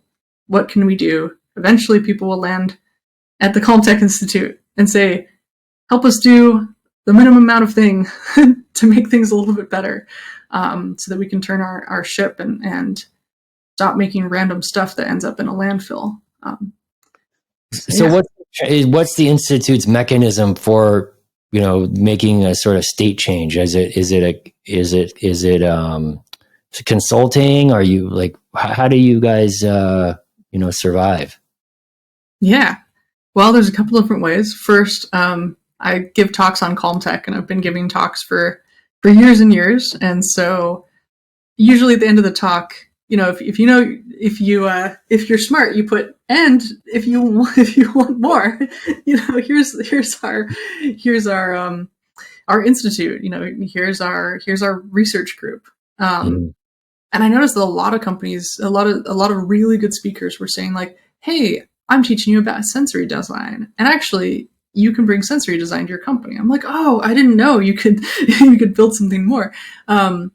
What can we do? Eventually people will land at the Calm Tech Institute and say, help us do the minimum amount of thing to make things a little bit better, so that we can turn our ship and stop making random stuff that ends up in a landfill. What's the Institute's mechanism for making a sort of state change? Is it consulting? Are you like, how do you guys survive? Yeah. Well, there's a couple different ways. First, I give talks on calm tech, and I've been giving talks for years and years. And so, usually at the end of the talk, if you're smart, you put and if you want more, here's our institute. Here's our research group. Mhm. And I noticed that a lot of companies, a lot of really good speakers were saying like, "Hey, I'm teaching you about sensory design, and actually, you can bring sensory design to your company." I'm like, "Oh, I didn't know you could you could build something more." And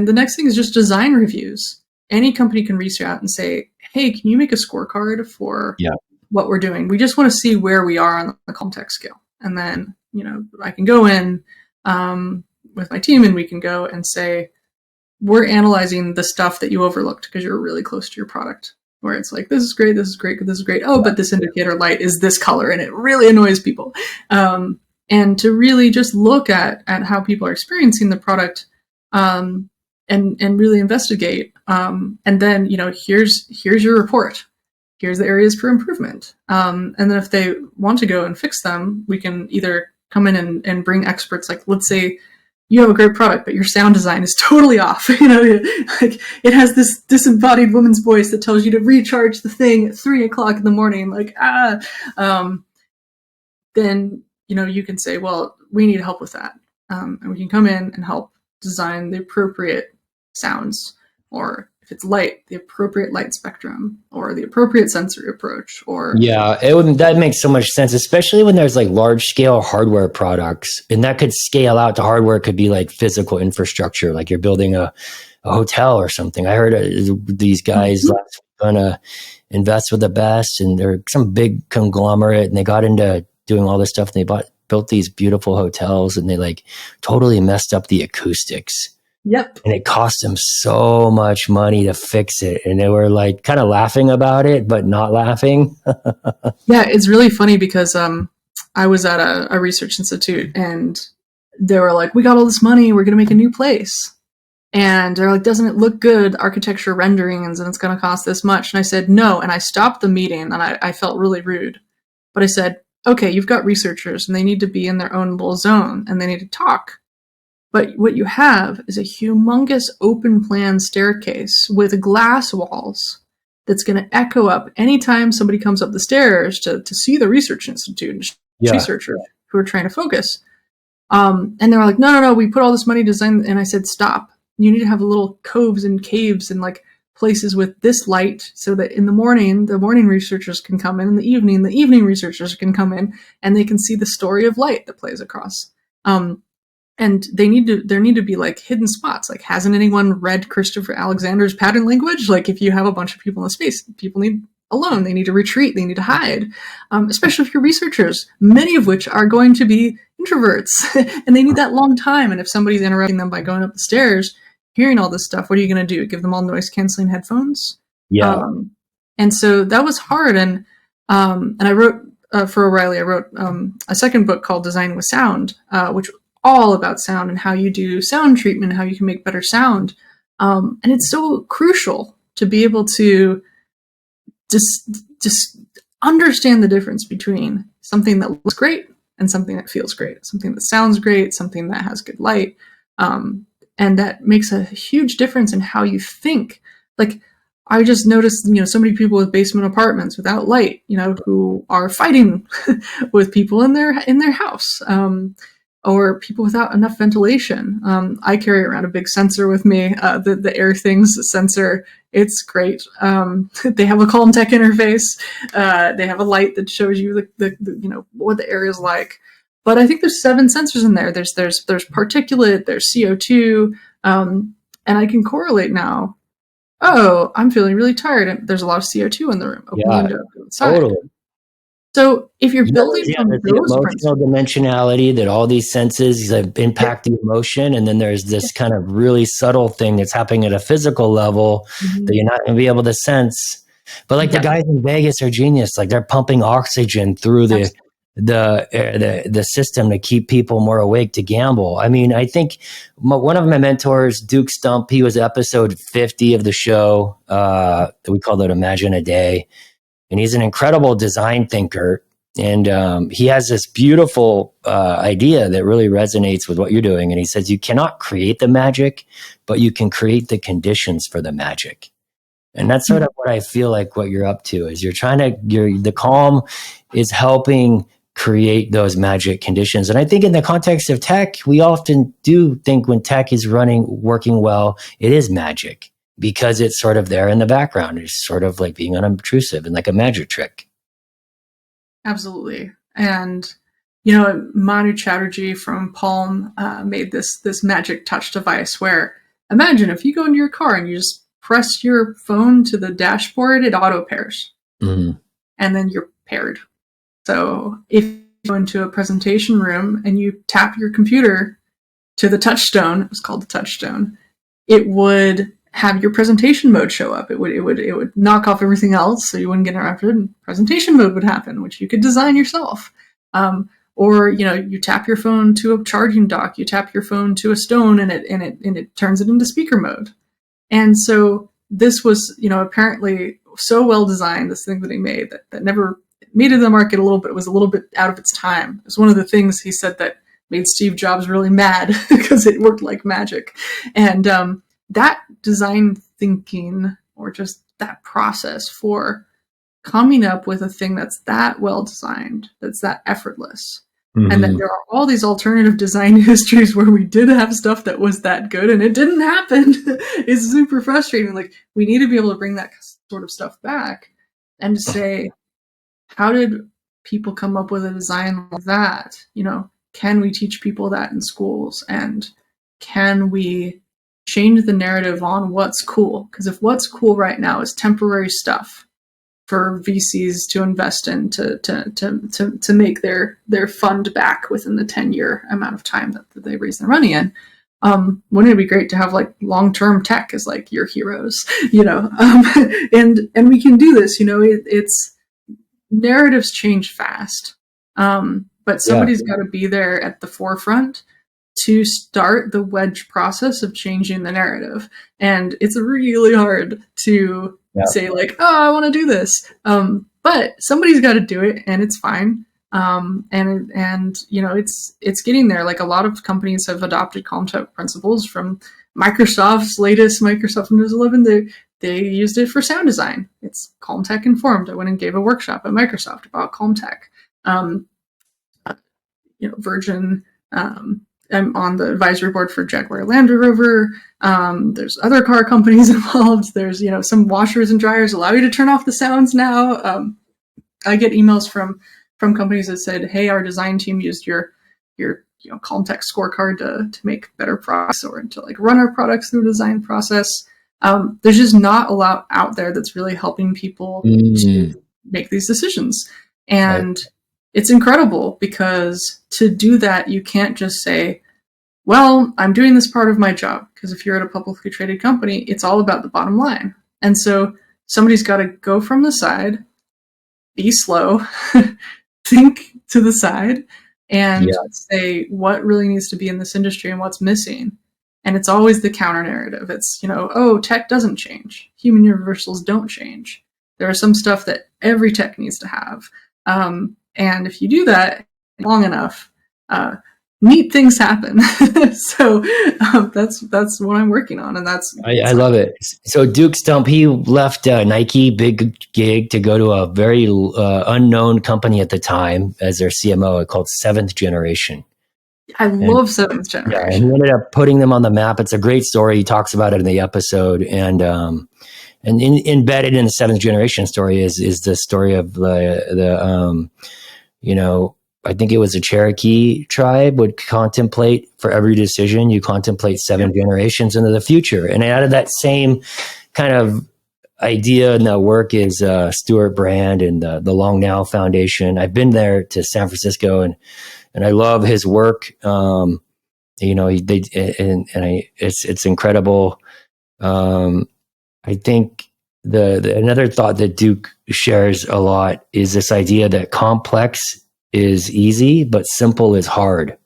the next thing is just design reviews. Any company can reach out and say, "Hey, can you make a scorecard for Yeah. what we're doing? We just want to see where we are on the context scale." And then, I can go in with my team and we can go and say, we're analyzing the stuff that you overlooked because you're really close to your product. Where it's like, this is great, this is great, this is great. Oh, but this indicator light is this color and it really annoys people. And to really just look at how people are experiencing the product, and really investigate. And then, here's your report. Here's the areas for improvement. And then if they want to go and fix them, we can either come in and bring experts. Like, let's say you have a great product, but your sound design is totally off. Like it has this disembodied woman's voice that tells you to recharge the thing at 3 o'clock in the morning. Like, then, you can say, well, we need help with that. And we can come in and help design the appropriate sounds, or if it's light, the appropriate light spectrum, or the appropriate sensory approach, or Yeah, that makes so much sense, especially when there's like large scale hardware products, and that could scale out to hardware. It could be like physical infrastructure, like you're building a hotel or something. I heard these guys last week gonna invest with the best, and they're some big conglomerate, and they got into doing all this stuff, and they built these beautiful hotels, and they like totally messed up the acoustics. Yep. And it cost them so much money to fix it. And they were like kind of laughing about it, but not laughing. Yeah, it's really funny because I was at a research institute and they were like, we got all this money, we're going to make a new place. And they're like, doesn't it look good, architecture renderings, and it's going to cost this much? And I said, no. And I stopped the meeting and I felt really rude. But I said, okay, you've got researchers and they need to be in their own little zone and they need to talk. But what you have is a humongous open plan staircase with glass walls that's going to echo up anytime somebody comes up the stairs to see the research institute and researchers who are trying to focus. And they were like, no, we put all this money to design. And I said, stop. You need to have little coves and caves and like places with this light so that in the morning researchers can come in the evening researchers can come in and they can see the story of light that plays across. And there need to be like hidden spots. Like, hasn't anyone read Christopher Alexander's pattern language? Like, if you have a bunch of people in a space, people need alone. They need to retreat. They need to hide. Especially if you're researchers, many of which are going to be introverts, and they need that long time. And if somebody's interrupting them by going up the stairs, hearing all this stuff, what are you going to do? Give them all noise canceling headphones? Yeah. And so that was hard. And I wrote for O'Reilly. I wrote a second book called Design with Sound, which all about sound and how you do sound treatment, how you can make better sound. And it's so crucial to be able to just understand the difference between something that looks great and something that feels great, something that sounds great, something that has good light. And that makes a huge difference in how you think. Like, I just noticed, so many people with basement apartments without light, who are fighting with people in their house. Or people without enough ventilation. I carry around a big sensor with me, the Air Things sensor. It's great. They have a Calm Tech interface. They have a light that shows you the what the air is like. But I think there's 7 sensors in there. There's particulate, there's CO2, and I can correlate now. Oh, I'm feeling really tired, and there's a lot of CO2 in the room. Open the window, go outside. Totally. So if you're building from those emotional principles, dimensionality, that all these senses impact the emotion, and then there's this kind of really subtle thing that's happening at a physical level that you're not going to be able to sense. But like the guys in Vegas are genius. Like, they're pumping oxygen through the system to keep people more awake to gamble. I mean, I think one of my mentors, Duke Stump, he was episode 50 of the show. We called it Imagine a Day. And he's an incredible design thinker. And he has this beautiful idea that really resonates with what you're doing. And he says, you cannot create the magic, but you can create the conditions for the magic. And that's sort of what I feel like what you're up to is the calm is helping create those magic conditions. And I think in the context of tech, we often do think when tech is working well, it is magic because it's sort of there in the background. It's sort of like being unobtrusive and like a magic trick. Absolutely. And, Manu Chatterjee from Palm made this magic touch device where imagine if you go into your car and you just press your phone to the dashboard, it auto pairs. Mm-hmm. And then you're paired. So if you go into a presentation room and you tap your computer to the touchstone, it was called the touchstone, it would have your presentation mode show up. It would knock off everything else so you wouldn't get interrupted, and presentation mode would happen, which you could design yourself. Or you tap your phone to a charging dock, you tap your phone to a stone, and it turns it into speaker mode. And so this was, apparently so well designed, this thing that he made that never made it to the market a little bit. It was a little bit out of its time. It was one of the things he said that made Steve Jobs really mad because it worked like magic. And that design thinking, or just that process for coming up with a thing that's that well designed, that's that effortless. Mm-hmm. And then there are all these alternative design histories where we did have stuff that was that good and it didn't happen. It's super frustrating. Like, we need to be able to bring that sort of stuff back and to say, how did people come up with a design like that? Can we teach people that in schools? And can we change the narrative on what's cool? Because if what's cool right now is temporary stuff for VCs to invest in to make their fund back within the 10-year amount of time that they raise their money in, wouldn't it be great to have like long-term tech as like your heroes, and we can do this, it's narratives change fast, but somebody's got to be there at the forefront to start the wedge process of changing the narrative. And it's really hard to say like, oh, I want to do this. But somebody's got to do it, and it's fine. And it's getting there. Like, a lot of companies have adopted calm tech principles from Microsoft's latest Microsoft Windows 11. They used it for sound design. It's calm tech informed. I went and gave a workshop at Microsoft about calm tech. Virgin, I'm on the advisory board for Jaguar Land Rover. There's other car companies involved. There's, some washers and dryers allow you to turn off the sounds now. I get emails from companies that said, hey, our design team used your calm tech scorecard to make better products, or to like run our products through a design process. There's just not a lot out there that's really helping people to make these decisions. And it's incredible, because to do that, you can't just say, well, I'm doing this part of my job. Because if you're at a publicly traded company, it's all about the bottom line. And so somebody's got to go from the side, be slow, think to the side, and say what really needs to be in this industry and what's missing. And it's always the counter narrative. It's, tech doesn't change. Human universals don't change. There are some stuff that every tech needs to have. And if you do that long enough, neat things happen. So that's what I'm working on, and I love it. So Duke Stump, he left Nike, big gig, to go to a very unknown company at the time as their CMO called Seventh Generation. I love Seventh Generation. Yeah, and he ended up putting them on the map. It's a great story. He talks about it in the episode, and embedded in the Seventh Generation story is the story of the I think it was a Cherokee tribe would contemplate, for every decision, you contemplate 7 generations into the future. And out of that same kind of idea and that work is Stuart Brand and the Long Now Foundation. I've been there to San Francisco, and I love his work. It's incredible. I think another thought that Duke shares a lot is this idea that complex is easy, but simple is hard.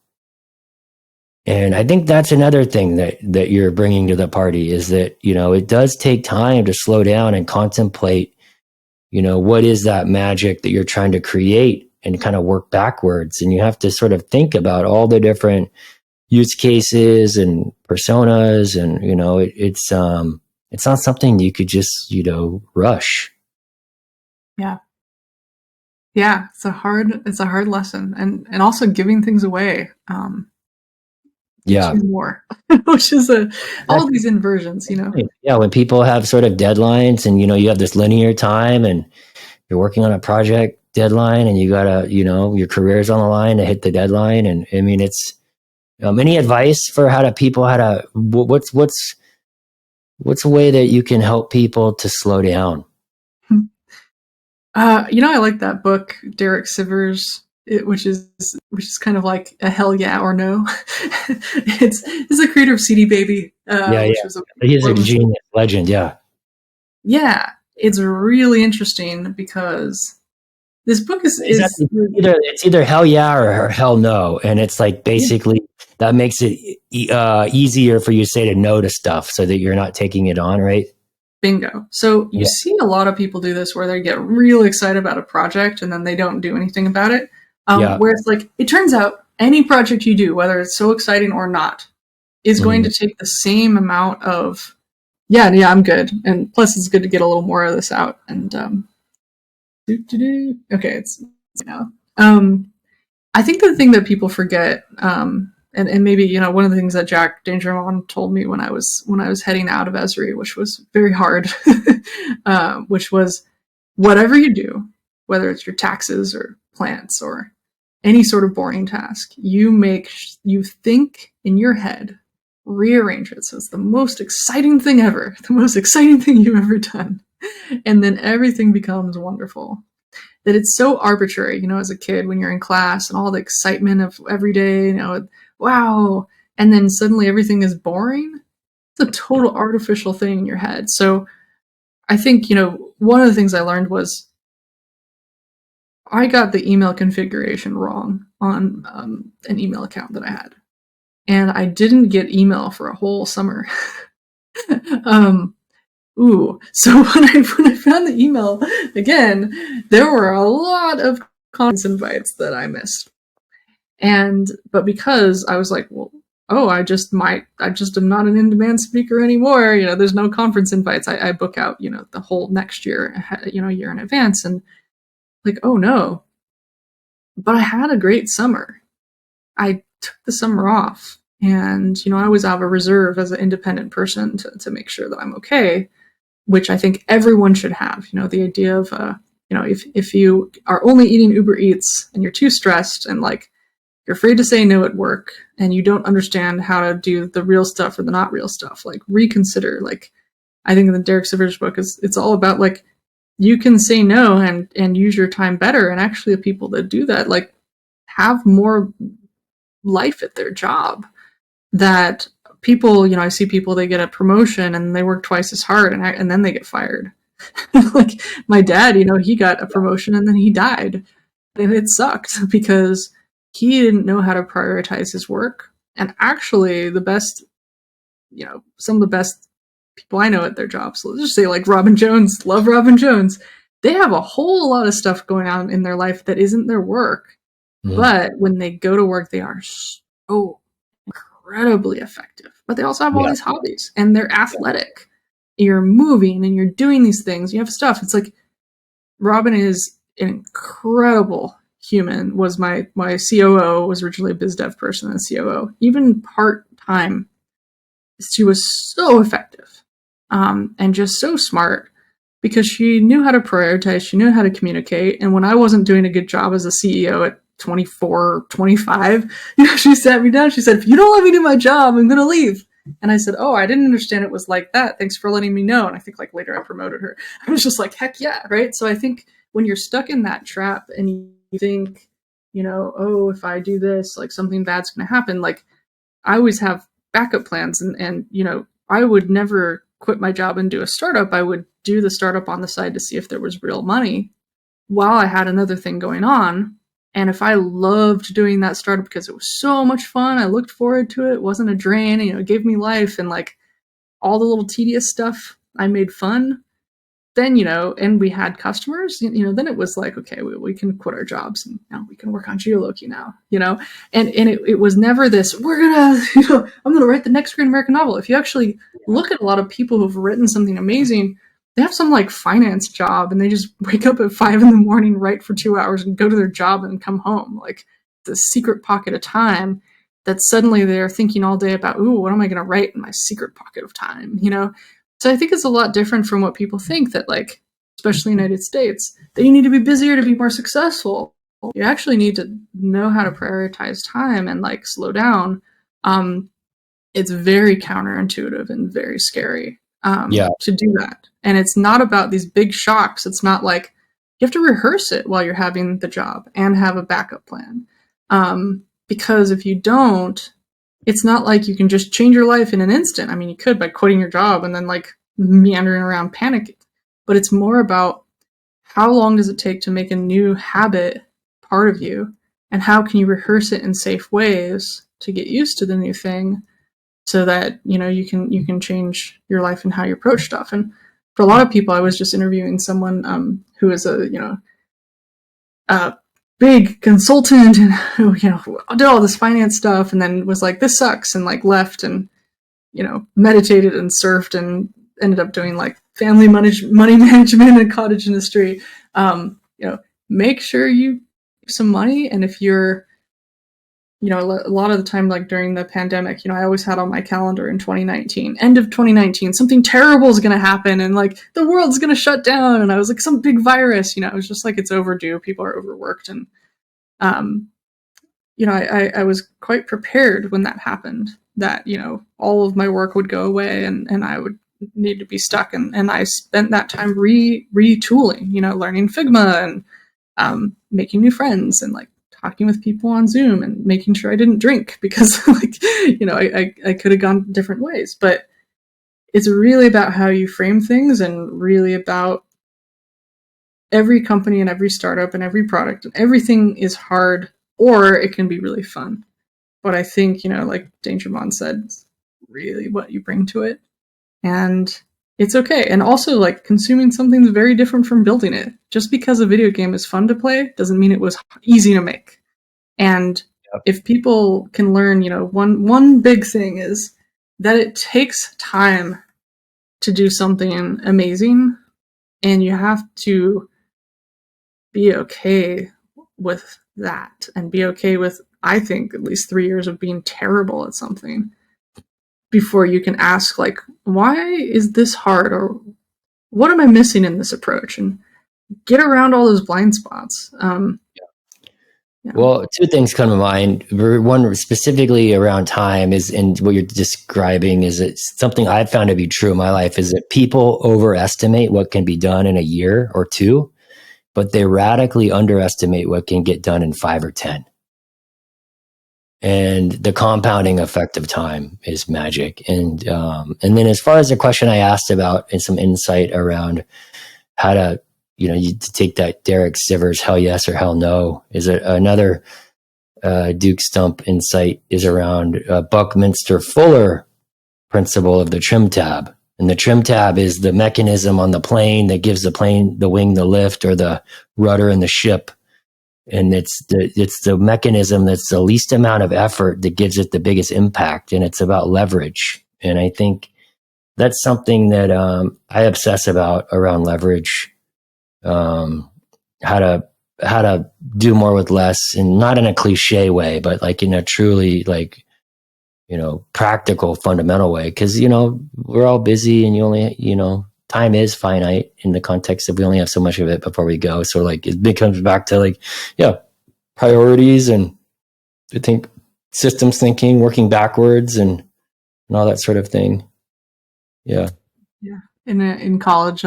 And I think that's another thing that you're bringing to the party, is that, it does take time to slow down and contemplate, what is that magic that you're trying to create and kind of work backwards. And you have to sort of think about all the different use cases and personas. And, it's not something you could just, rush. Yeah. Yeah. It's a hard lesson. And also giving things away. Yeah. Do more, which is all these inversions, Yeah. When people have sort of deadlines and, you have this linear time and you're working on a project deadline and you gotta, your career's on the line to hit the deadline. And I mean, it's any advice for what's a way that you can help people to slow down? I like that book, Derek Sivers, which is kind of like a hell yeah or no. it's the creator of CD Baby, which was he's a genius legend. Yeah, it's really interesting because this book is it's either hell yeah or hell no, and it's like basically that makes it easier for you to say no to stuff so that you're not taking it on, right? Bingo. So you see a lot of people do this where they get really excited about a project and then they don't do anything about it. Where it's like, it turns out any project you do, whether it's so exciting or not, is going to take the same amount of, yeah, I'm good. And plus it's good to get a little more of this out. And, okay, it's I think the thing that people forget, and maybe, one of the things that Jack Dangermond told me when I was heading out of Esri, which was very hard, which was whatever you do, whether it's your taxes or plants or any sort of boring task, you think in your head, rearrange it so it's the most exciting thing ever, the most exciting thing you've ever done. And then everything becomes wonderful. That it's so arbitrary, as a kid when you're in class and all the excitement of every day, wow. And then suddenly everything is boring. It's a total artificial thing in your head. So I think, one of the things I learned was I got the email configuration wrong on an email account that I had. And I didn't get email for a whole summer. So when I found the email again, there were a lot of conference invites that I missed. But because I was like, I just am not an in-demand speaker anymore. There's no conference invites. I book out, the whole next year, a year in advance, and like, oh no. But I had a great summer. I took the summer off, and I always have a reserve as an independent person to make sure that I'm okay, which I think everyone should have. The idea of if you are only eating Uber Eats and you're too stressed and like you're afraid to say no at work and you don't understand how to do the real stuff or the not real stuff, like reconsider. Like I think in the Derek Sivers book it's all about like you can say no and use your time better. And actually the people that do that like have more life at their job. That people, I see people, they get a promotion and they work twice as hard and then they get fired. Like my dad, he got a promotion and then he died. And it sucked because he didn't know how to prioritize his work. And actually the best, some of the best people I know at their jobs, so let's just say like Robin Jones, love Robin Jones, they have a whole lot of stuff going on in their life that isn't their work. Mm-hmm. But when they go to work, they are so incredibly effective. But they also have all these hobbies and they're athletic. You're moving and you're doing these things. You have stuff. It's like Robin is an incredible human. Was my COO, was originally a biz dev person and COO. Even part-time, she was so effective and just so smart because she knew how to prioritize. She knew how to communicate. And when I wasn't doing a good job as a CEO at 24, 25, she sat me down. She said, if you don't let me do my job, I'm going to leave. And I said, oh, I didn't understand it was like that. Thanks for letting me know. And I think like later I promoted her. I was just like, heck yeah. Right. So I think when you're stuck in that trap and you think, oh, if I do this, like something bad's going to happen. Like I always have backup plans and, I would never quit my job and do a startup. I would do the startup on the side to see if there was real money while I had another thing going on. And if I loved doing that startup because it was so much fun, I looked forward to it, wasn't a drain, it gave me life and like all the little tedious stuff I made fun, then, and we had customers, then it was like, okay, we can quit our jobs and now we can work on Geoloqi now, and it was never this, we're gonna, I'm gonna write the next great American novel. If you actually look at a lot of people who've written something amazing, they have some like finance job and they just wake up at 5 a.m, write for 2 hours and go to their job and come home. Like the secret pocket of time that suddenly they're thinking all day about, ooh, what am I going to write in my secret pocket of time? So I think it's a lot different from what people think, that like, especially in the United States, that you need to be busier to be more successful. You actually need to know how to prioritize time and like slow down. It's very counterintuitive and very scary to do that. And it's not about these big shocks. It's not like you have to rehearse it while you're having the job and have a backup plan. Because if you don't, it's not like you can just change your life in an instant. I mean, you could by quitting your job and then like meandering around panicking. But it's more about how long does it take to make a new habit part of you, and how can you rehearse it in safe ways to get used to the new thing, so that you can change your life and how you approach stuff. And for a lot of people, I was just interviewing someone who is a big consultant and did all this finance stuff, and then was like, this sucks, and like left and meditated and surfed and ended up doing like money management and cottage industry. Make sure you have some money. And if you're a lot of the time, like during the pandemic, I always had on my calendar in 2019, end of 2019, something terrible is going to happen and like the world's going to shut down. And I was like, some big virus, it was just like, it's overdue. People are overworked. And, I was quite prepared when that happened, that, all of my work would go away and I would need to be stuck. And I spent that time retooling, learning Figma and making new friends and like talking with people on Zoom and making sure I didn't drink, because like, I could have gone different ways. But it's really about how you frame things, and really about every company and every startup and every product, and everything is hard, or it can be really fun. But I think, like Danger Mon said, it's really what you bring to it. And it's okay. And also, like, consuming something is very different from building it. Just because a video game is fun to play doesn't mean it was easy to make. And if people can learn, one big thing is that it takes time to do something amazing, and you have to be okay with that, and be okay with, I think, at least 3 years of being terrible at something before you can ask, like, why is this hard, or what am I missing in this approach, and get around all those blind spots. Yeah. Well, two things come to mind. One specifically around time is, and what you're describing is, it's something I've found to be true in my life, is that people overestimate what can be done in a year or two, but they radically underestimate what can get done in 5 or 10. And the compounding effect of time is magic. And then as far as the question I asked about, and some insight around how to, you take that Derek Sivers hell yes or hell no, is it another Duke Stump insight is around Buckminster Fuller principle of the trim tab. And the trim tab is the mechanism on the plane that gives the plane, the wing, the lift, or the rudder in the ship. And it's the mechanism that's the least amount of effort that gives it the biggest impact. And it's about leverage. And I think that's something that I obsess about around leverage. How to do more with less, and not in a cliche way, but like in a truly like, practical, fundamental way. Cause, we're all busy, and you only, time is finite in the context of we only have so much of it before we go. So like it comes back to like, priorities, and I think systems thinking, working backwards, and all that sort of thing. Yeah. Yeah. In college,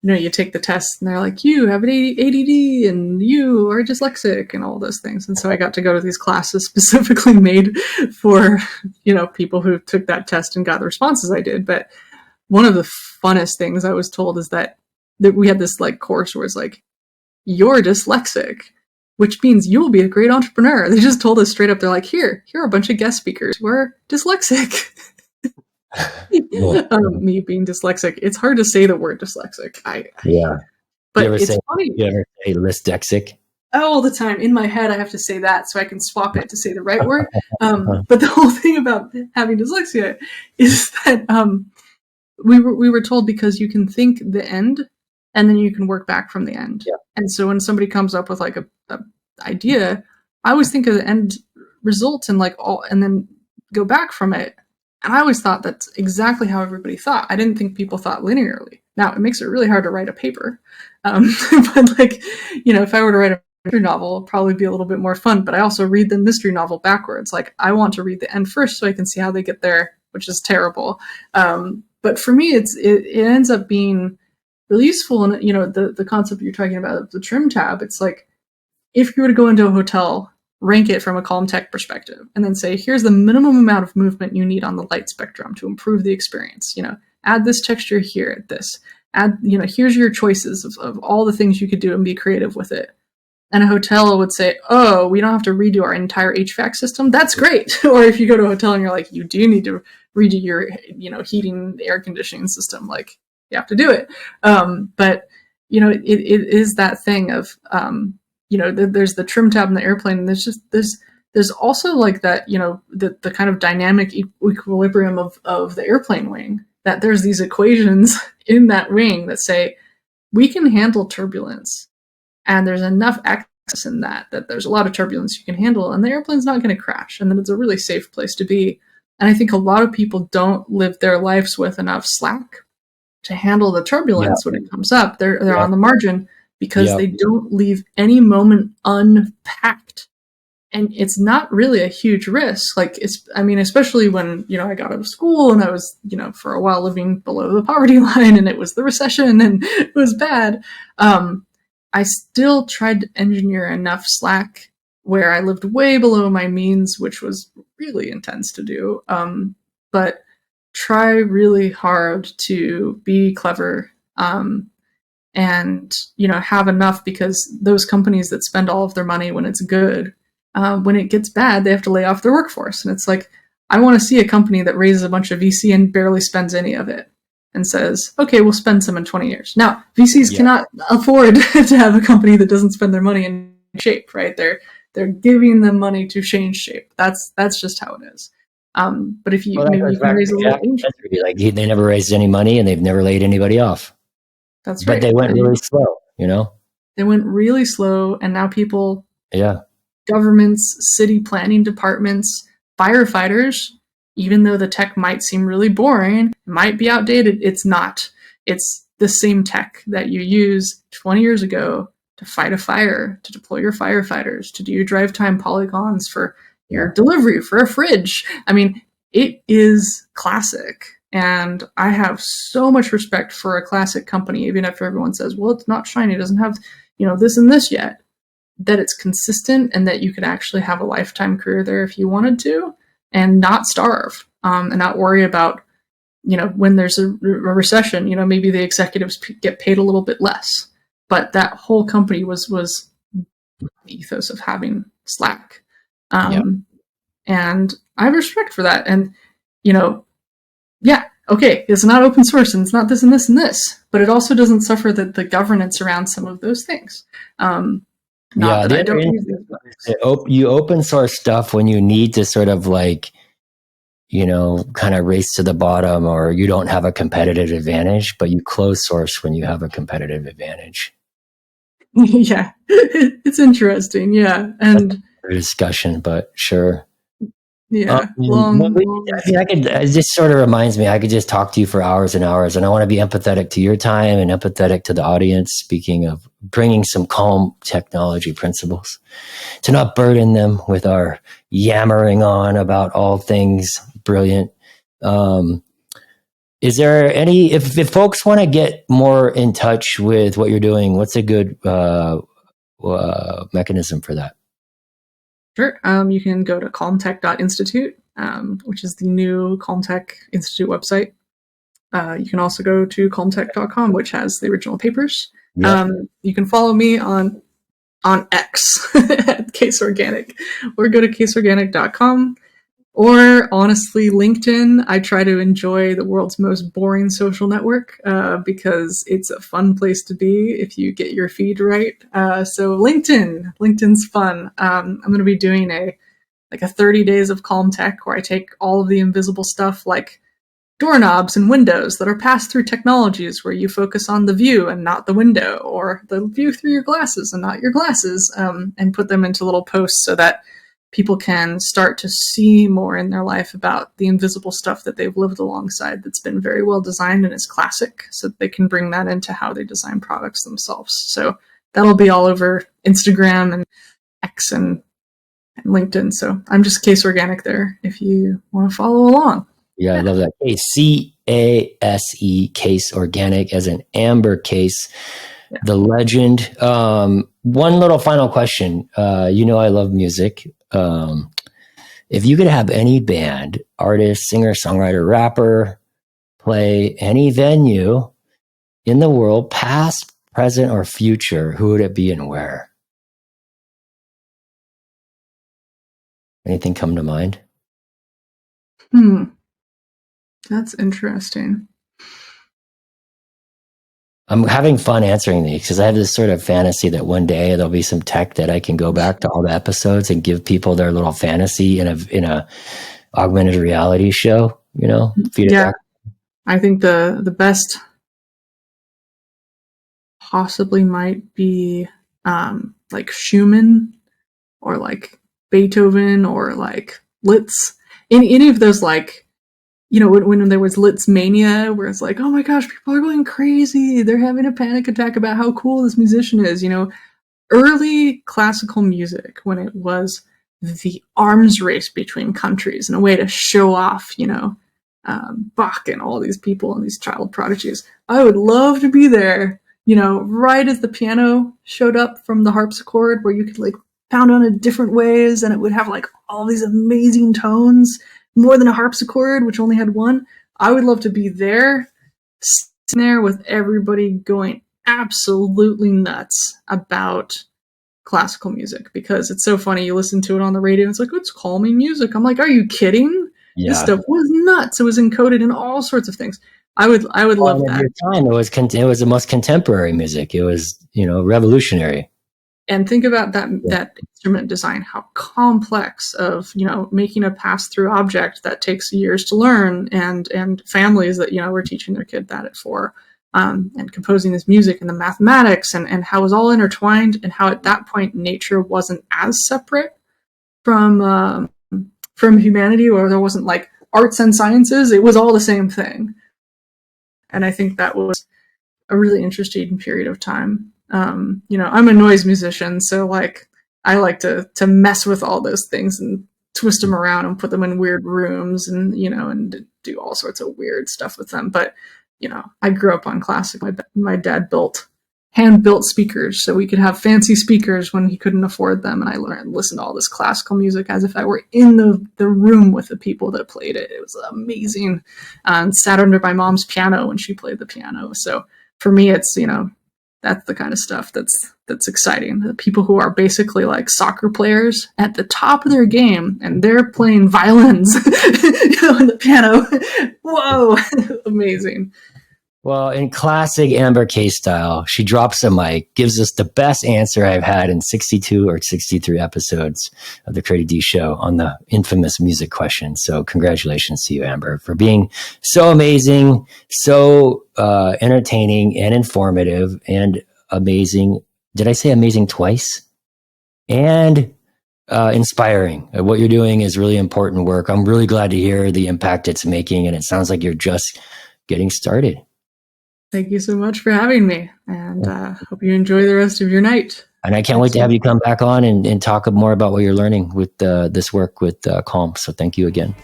you take the test and they're like, you have an ADD and you are dyslexic and all those things. And so I got to go to these classes specifically made for, people who took that test and got the responses I did. But one of the funnest things I was told is that we had this like course where it's like, you're dyslexic, which means you will be a great entrepreneur. They just told us straight up. They're like, here are a bunch of guest speakers. We're dyslexic. Me being dyslexic, it's hard to say the word dyslexic. Yeah. But it's funny. You ever say lysdexic? All the time in my head, I have to say that so I can swap it to say the right word. But the whole thing about having dyslexia is that we were told because you can think the end and then you can work back from the end. Yeah. And so when somebody comes up with like a idea, I always think of the end result and and then go back from it. And I always thought that's exactly how everybody thought. I didn't think people thought linearly. Now it makes it really hard to write a paper, but like, if I were to write a mystery novel, it'll probably be a little bit more fun. But I also read the mystery novel backwards. Like I want to read the end first so I can see how they get there, which is terrible. But for me, it ends up being really useful. And the concept you're talking about, the trim tab, it's like if you were to go into a hotel, rank it from a calm tech perspective, and then say, here's the minimum amount of movement you need on the light spectrum to improve the experience. Add this texture here at this. Add, here's your choices of all the things you could do and be creative with it. And a hotel would say, oh, we don't have to redo our entire HVAC system. That's great. Or if you go to a hotel and you're like, you do need to redo your, heating, air conditioning system, like you have to do it. But, it is that thing of, there's the trim tab in the airplane, and there's also like that, the kind of dynamic equilibrium of the airplane wing, that there's these equations in that wing that say we can handle turbulence, and there's enough excess in that there's a lot of turbulence you can handle, and the airplane's not going to crash, and then it's a really safe place to be. And I think a lot of people don't live their lives with enough slack to handle the turbulence when it comes up. They're on the margin because they don't leave any moment unpacked. And it's not really a huge risk. Like especially when, I got out of school and I was, for a while living below the poverty line, and it was the recession and it was bad. I still tried to engineer enough slack where I lived way below my means, which was really intense to do. But try really hard to be clever, and, have enough, because those companies that spend all of their money when it's good, when it gets bad, they have to lay off their workforce. And it's like, I want to see a company that raises a bunch of VC and barely spends any of it and says, okay, we'll spend some in 20 years. Now, VCs cannot afford to have a company that doesn't spend their money in shape, right? They're giving them money to change shape. That's just how it is. But if you maybe you can raise a little angel. Like they never raised any money and they've never laid anybody off. That's right. But they went really slow, They went really slow, and now people, governments, city planning departments, firefighters, even though the tech might seem really boring, might be outdated, it's not. It's the same tech that you used 20 years ago to fight a fire, to deploy your firefighters, to do your drive time polygons for your delivery for a fridge. I mean, it is classic. And I have so much respect for a classic company, even after everyone says, well, it's not shiny, it doesn't have, this and this yet, that it's consistent and that you could actually have a lifetime career there if you wanted to, and not starve, and not worry about, when there's a recession, maybe the executives get paid a little bit less. But that whole company was the ethos of having slack. And I have respect for that. And, okay, it's not open source and it's not this and this and this, but it also doesn't suffer the governance around some of those things. Not that I don't use these books. You open source stuff when you need to sort of like, kind of race to the bottom, or you don't have a competitive advantage, but you close source when you have a competitive advantage. Yeah, it's interesting. Yeah. And discussion, but sure. Yeah. It just sort of reminds me, I could just talk to you for hours and hours, and I want to be empathetic to your time and empathetic to the audience. Speaking of bringing some calm technology principles, to not burden them with our yammering on about all things brilliant. Is there any, if folks want to get more in touch with what you're doing, what's a good mechanism for that? Sure. You can go to calmtech.institute, which is the new Calmtech Institute website. You can also go to calmtech.com, which has the original papers. Yeah. You can follow me on X at Case Organic, or go to caseorganic.com. Or honestly, LinkedIn. I try to enjoy the world's most boring social network because it's a fun place to be if you get your feed right. So LinkedIn's fun. I'm going to be doing a 30 days of calm tech where I take all of the invisible stuff like doorknobs and windows that are passed through technologies where you focus on the view and not the window, or the view through your glasses and not your glasses, and put them into little posts so that people can start to see more in their life about the invisible stuff that they've lived alongside that's been very well designed and is classic, so that they can bring that into how they design products themselves. So that'll be all over Instagram and X and LinkedIn. So I'm just Case Organic there if you want to follow along. Yeah, I love that. CASE, Case Organic, as an Amber Case, the legend. One little final question. I love music. If you could have any band, artist, singer, songwriter, rapper, play any venue in the world, past, present, or future, who would it be and where? Anything come to mind? That's interesting. I'm having fun answering these because I have this sort of fantasy that one day there'll be some tech that I can go back to all the episodes and give people their little fantasy in a augmented reality show, feed it back. I think the best possibly might be like Schumann or like Beethoven or like Litz. Any of those, like, when there was Litz mania, where it's like, oh my gosh, people are going crazy. They're having a panic attack about how cool this musician is. Early classical music, when it was the arms race between countries and a way to show off, Bach and all these people and these child prodigies. I would love to be there, right as the piano showed up from the harpsichord, where you could like pound on it different ways and it would have like all these amazing tones, more than a harpsichord, which only had one. I would love to be there, sitting there with everybody going absolutely nuts about classical music, because it's so funny. You listen to it on the radio and it's like, it's calming music. I'm like, are you kidding? Yeah. This stuff was nuts. It was encoded in all sorts of things. I would love that. At your time, it was the most contemporary music. It was, revolutionary. And think about that instrument design, how complex of, making a pass-through object that takes years to learn, and families that, were teaching their kid that for, and composing this music and the mathematics and how it was all intertwined, and how at that point nature wasn't as separate from humanity, or there wasn't like arts and sciences. It was all the same thing. And I think that was a really interesting period of time. I'm a noise musician, so like I like to mess with all those things and twist them around and put them in weird rooms and and do all sorts of weird stuff with them. But I grew up on classic. My dad hand-built speakers so we could have fancy speakers when he couldn't afford them, and I listened to all this classical music as if I were in the room with the people that played it. It was amazing. And sat under my mom's piano when she played the piano. So for me, it's that's the kind of stuff that's exciting. The people who are basically like soccer players at the top of their game, and they're playing violins, on the piano. Whoa, amazing. Well, in classic Amber Case style, she drops a mic, gives us the best answer I've had in 62 or 63 episodes of the Curdy D Show on the infamous music question. So congratulations to you, Amber, for being so amazing, so entertaining and informative and amazing. Did I say amazing twice? And inspiring. What you're doing is really important work. I'm really glad to hear the impact it's making, and it sounds like you're just getting started. Thank you so much for having me, and hope you enjoy the rest of your night. And I can't wait to have you come back on and talk more about what you're learning with this work with Calm. So thank you again.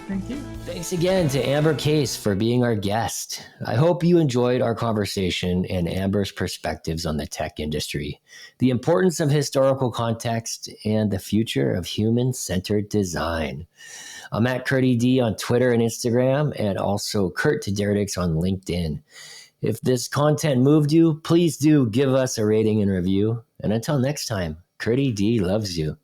Thank you. Thanks again to Amber Case for being our guest. I hope you enjoyed our conversation and Amber's perspectives on the tech industry, the importance of historical context, and the future of human-centered design. I'm at Curdy D on Twitter and Instagram, and also Kurt Taderdix on LinkedIn. If this content moved you, please do give us a rating and review. And until next time, Curdy D loves you.